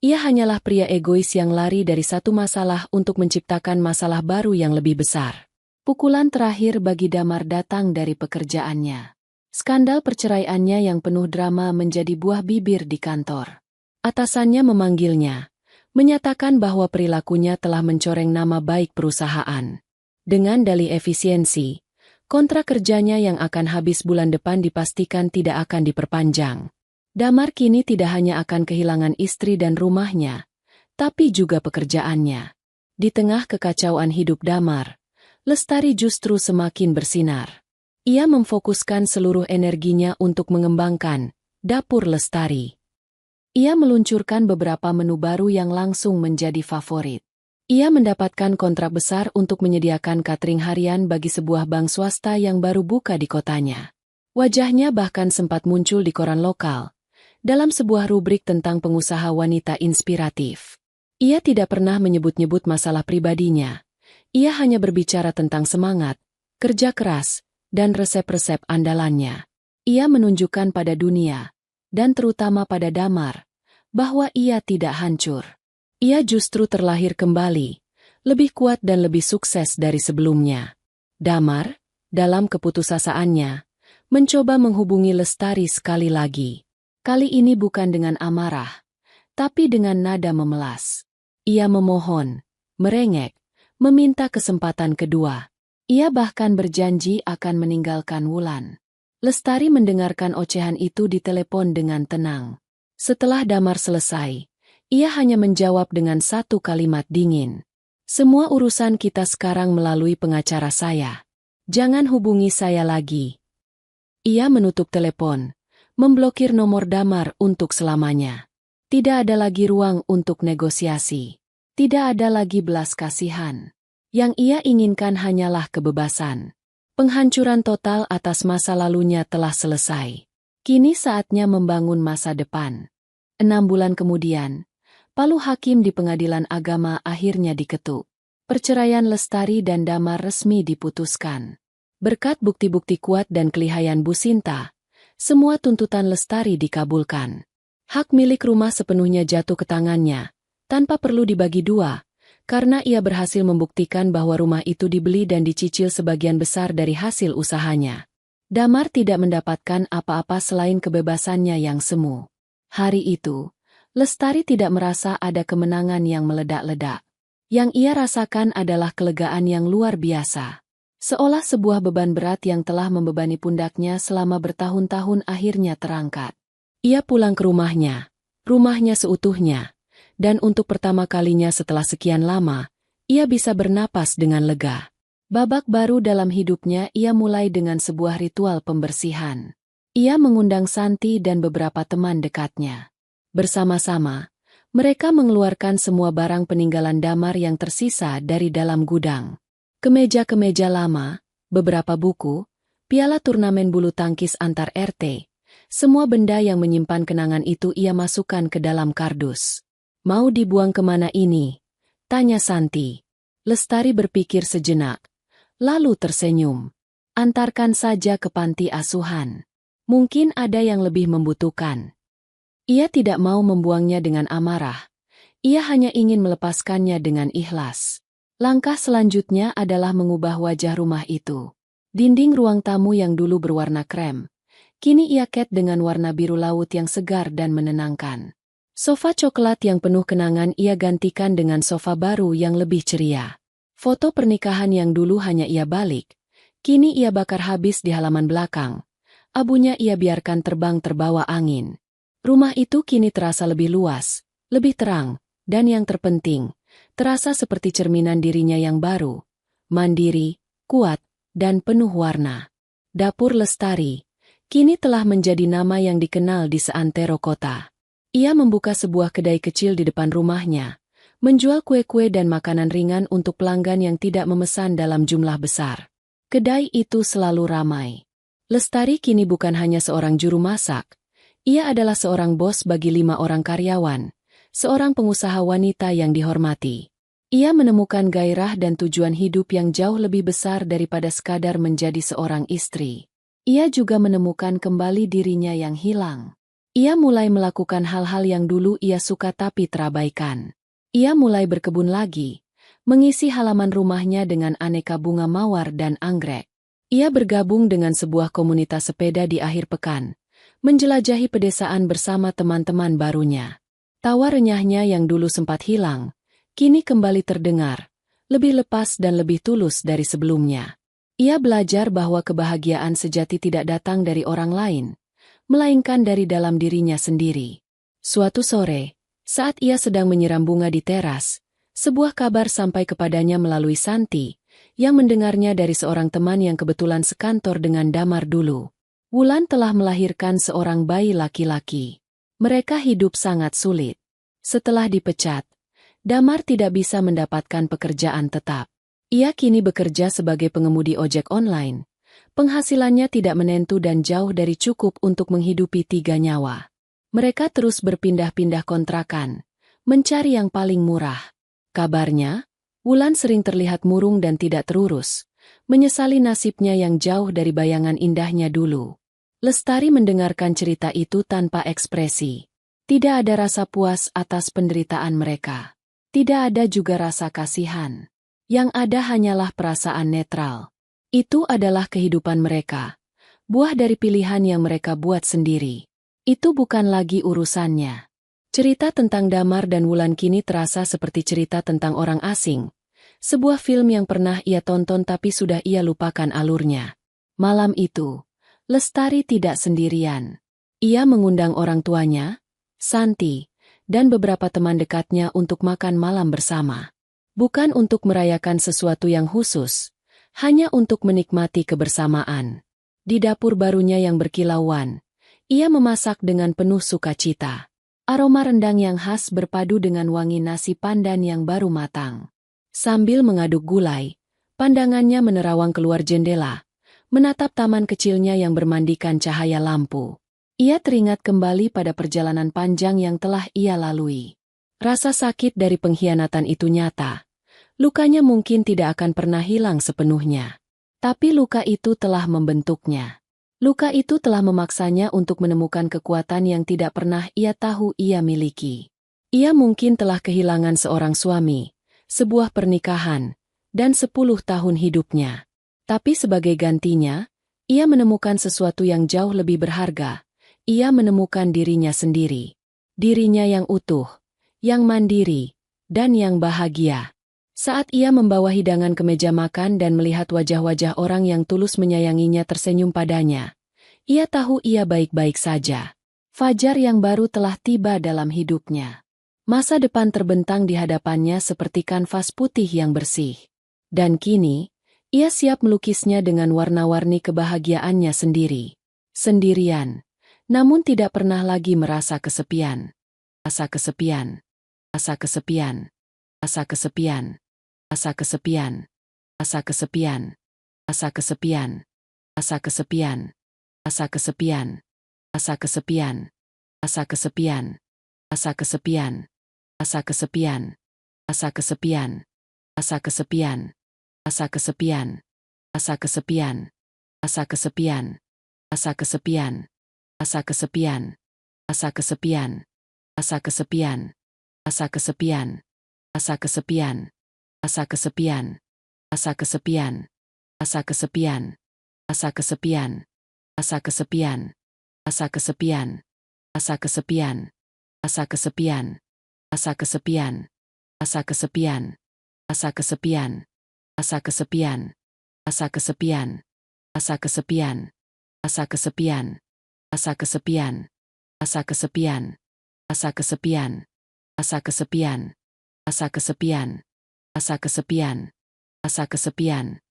Ia hanyalah pria egois yang lari dari satu masalah untuk menciptakan masalah baru yang lebih besar. Pukulan terakhir bagi Damar datang dari pekerjaannya. Skandal perceraiannya yang penuh drama menjadi buah bibir di kantor. Atasannya memanggilnya, menyatakan bahwa perilakunya telah mencoreng nama baik perusahaan. Dengan dalih efisiensi, kontrak kerjanya yang akan habis bulan depan dipastikan tidak akan diperpanjang. Damar kini tidak hanya akan kehilangan istri dan rumahnya, tapi juga pekerjaannya. Di tengah kekacauan hidup Damar, Lestari justru semakin bersinar. Ia memfokuskan seluruh energinya untuk mengembangkan dapur Lestari. Ia meluncurkan beberapa menu baru yang langsung menjadi favorit. Ia mendapatkan kontrak besar untuk menyediakan catering harian bagi sebuah bank swasta yang baru buka di kotanya. Wajahnya bahkan sempat muncul di koran lokal, dalam sebuah rubrik tentang pengusaha wanita inspiratif. Ia tidak pernah menyebut-nyebut masalah pribadinya. Ia hanya berbicara tentang semangat, kerja keras, dan resep-resep andalannya. Ia menunjukkan pada dunia, dan terutama pada Damar, bahwa ia tidak hancur. Ia justru terlahir kembali, lebih kuat dan lebih sukses dari sebelumnya. Damar, dalam keputusasaannya, mencoba menghubungi Lestari sekali lagi. Kali ini bukan dengan amarah, tapi dengan nada memelas. Ia memohon, merengek, meminta kesempatan kedua. Ia bahkan berjanji akan meninggalkan Wulan. Lestari mendengarkan ocehan itu di telepon dengan tenang. Setelah Damar selesai, ia hanya menjawab dengan satu kalimat dingin. Semua urusan kita sekarang melalui pengacara saya. Jangan hubungi saya lagi. Ia menutup telepon, memblokir nomor Damar untuk selamanya. Tidak ada lagi ruang untuk negosiasi. Tidak ada lagi belas kasihan. Yang ia inginkan hanyalah kebebasan. Penghancuran total atas masa lalunya telah selesai. Kini saatnya membangun masa depan. 6 bulan kemudian, palu hakim di pengadilan agama akhirnya diketuk. Perceraian Lestari dan Damar resmi diputuskan. Berkat bukti-bukti kuat dan kelihayan Bu Sinta, semua tuntutan Lestari dikabulkan. Hak milik rumah sepenuhnya jatuh ke tangannya, tanpa perlu dibagi dua, karena ia berhasil membuktikan bahwa rumah itu dibeli dan dicicil sebagian besar dari hasil usahanya. Damar tidak mendapatkan apa-apa selain kebebasannya yang semu. Hari itu, Lestari tidak merasa ada kemenangan yang meledak-ledak. Yang ia rasakan adalah kelegaan yang luar biasa. Seolah sebuah beban berat yang telah membebani pundaknya selama bertahun-tahun akhirnya terangkat. Ia pulang ke rumahnya seutuhnya, dan untuk pertama kalinya setelah sekian lama, ia bisa bernapas dengan lega. Babak baru dalam hidupnya ia mulai dengan sebuah ritual pembersihan. Ia mengundang Santi dan beberapa teman dekatnya. Bersama-sama, mereka mengeluarkan semua barang peninggalan Damar yang tersisa dari dalam gudang. Kemeja-kemeja lama, beberapa buku, piala turnamen bulu tangkis antar RT, semua benda yang menyimpan kenangan itu ia masukkan ke dalam kardus. Mau dibuang kemana ini? Tanya Santi. Lestari berpikir sejenak, lalu tersenyum. Antarkan saja ke panti asuhan. Mungkin ada yang lebih membutuhkan. Ia tidak mau membuangnya dengan amarah. Ia hanya ingin melepaskannya dengan ikhlas. Langkah selanjutnya adalah mengubah wajah rumah itu. Dinding ruang tamu yang dulu berwarna krem, kini ia cat dengan warna biru laut yang segar dan menenangkan. Sofa coklat yang penuh kenangan ia gantikan dengan sofa baru yang lebih ceria. Foto pernikahan yang dulu hanya ia balik, kini ia bakar habis di halaman belakang. Abunya ia biarkan terbang terbawa angin. Rumah itu kini terasa lebih luas, lebih terang, dan yang terpenting, terasa seperti cerminan dirinya yang baru, mandiri, kuat, dan penuh warna. Dapur Lestari kini telah menjadi nama yang dikenal di seantero kota. Ia membuka sebuah kedai kecil di depan rumahnya, menjual kue-kue dan makanan ringan untuk pelanggan yang tidak memesan dalam jumlah besar. Kedai itu selalu ramai. Lestari kini bukan hanya seorang juru masak, ia adalah seorang bos bagi 5 orang karyawan, seorang pengusaha wanita yang dihormati. Ia menemukan gairah dan tujuan hidup yang jauh lebih besar daripada sekadar menjadi seorang istri. Ia juga menemukan kembali dirinya yang hilang. Ia mulai melakukan hal-hal yang dulu ia suka tapi terabaikan. Ia mulai berkebun lagi, mengisi halaman rumahnya dengan aneka bunga mawar dan anggrek. Ia bergabung dengan sebuah komunitas sepeda di akhir pekan, menjelajahi pedesaan bersama teman-teman barunya. Tawa renyahnya yang dulu sempat hilang, kini kembali terdengar, lebih lepas dan lebih tulus dari sebelumnya. Ia belajar bahwa kebahagiaan sejati tidak datang dari orang lain, melainkan dari dalam dirinya sendiri. Suatu sore, saat ia sedang menyiram bunga di teras, sebuah kabar sampai kepadanya melalui Santi, yang mendengarnya dari seorang teman yang kebetulan sekantor dengan Damar dulu. Wulan telah melahirkan seorang bayi laki-laki. Mereka hidup sangat sulit. Setelah dipecat, Damar tidak bisa mendapatkan pekerjaan tetap. Ia kini bekerja sebagai pengemudi ojek online. Penghasilannya tidak menentu dan jauh dari cukup untuk menghidupi 3 nyawa. Mereka terus berpindah-pindah kontrakan, mencari yang paling murah. Kabarnya, Wulan sering terlihat murung dan tidak terurus, menyesali nasibnya yang jauh dari bayangan indahnya dulu. Lestari mendengarkan cerita itu tanpa ekspresi. Tidak ada rasa puas atas penderitaan mereka. Tidak ada juga rasa kasihan. Yang ada hanyalah perasaan netral. Itu adalah kehidupan mereka. Buah dari pilihan yang mereka buat sendiri. Itu bukan lagi urusannya. Cerita tentang Damar dan Wulan kini terasa seperti cerita tentang orang asing. Sebuah film yang pernah ia tonton tapi sudah ia lupakan alurnya. Malam itu, Lestari tidak sendirian. Ia mengundang orang tuanya, Santi, dan beberapa teman dekatnya untuk makan malam bersama. Bukan untuk merayakan sesuatu yang khusus, hanya untuk menikmati kebersamaan. Di dapur barunya yang berkilauan, ia memasak dengan penuh sukacita. Aroma rendang yang khas berpadu dengan wangi nasi pandan yang baru matang. Sambil mengaduk gulai, pandangannya menerawang keluar jendela, menatap taman kecilnya yang bermandikan cahaya lampu. Ia teringat kembali pada perjalanan panjang yang telah ia lalui. Rasa sakit dari pengkhianatan itu nyata. Lukanya mungkin tidak akan pernah hilang sepenuhnya. Tapi luka itu telah membentuknya. Luka itu telah memaksanya untuk menemukan kekuatan yang tidak pernah ia tahu ia miliki. Ia mungkin telah kehilangan seorang suami, sebuah pernikahan, dan 10 tahun hidupnya. Tapi sebagai gantinya, ia menemukan sesuatu yang jauh lebih berharga. Ia menemukan dirinya sendiri. Dirinya yang utuh, yang mandiri, dan yang bahagia. Saat ia membawa hidangan ke meja makan dan melihat wajah-wajah orang yang tulus menyayanginya tersenyum padanya, ia tahu ia baik-baik saja. Fajar yang baru telah tiba dalam hidupnya. Masa depan terbentang di hadapannya seperti kanvas putih yang bersih. Dan kini, ia siap melukisnya dengan warna-warni kebahagiaannya sendiri. Sendirian, namun tidak pernah lagi merasa kesepian. Rasa kesepian, rasa kesepian, rasa kesepian. Rasa kesepian, rasa kesepian, rasa kesepian, rasa kesepian, rasa kesepian, rasa kesepian, rasa kesepian, rasa kesepian, rasa kesepian, rasa kesepian, rasa kesepian, rasa kesepian, rasa kesepian, rasa kesepian, rasa kesepian, rasa kesepian, rasa kesepian, rasa kesepian, rasa kesepian, rasa kesepian. Rasa kesepian, rasa kesepian, rasa kesepian, rasa kesepian, rasa kesepian, rasa kesepian, rasa kesepian, rasa kesepian, rasa kesepian, rasa kesepian, rasa kesepian, rasa kesepian, rasa kesepian, rasa kesepian, rasa kesepian, rasa kesepian, rasa kesepian, rasa kesepian, rasa kesepian, rasa kesepian. Rasa kesepian, rasa kesepian,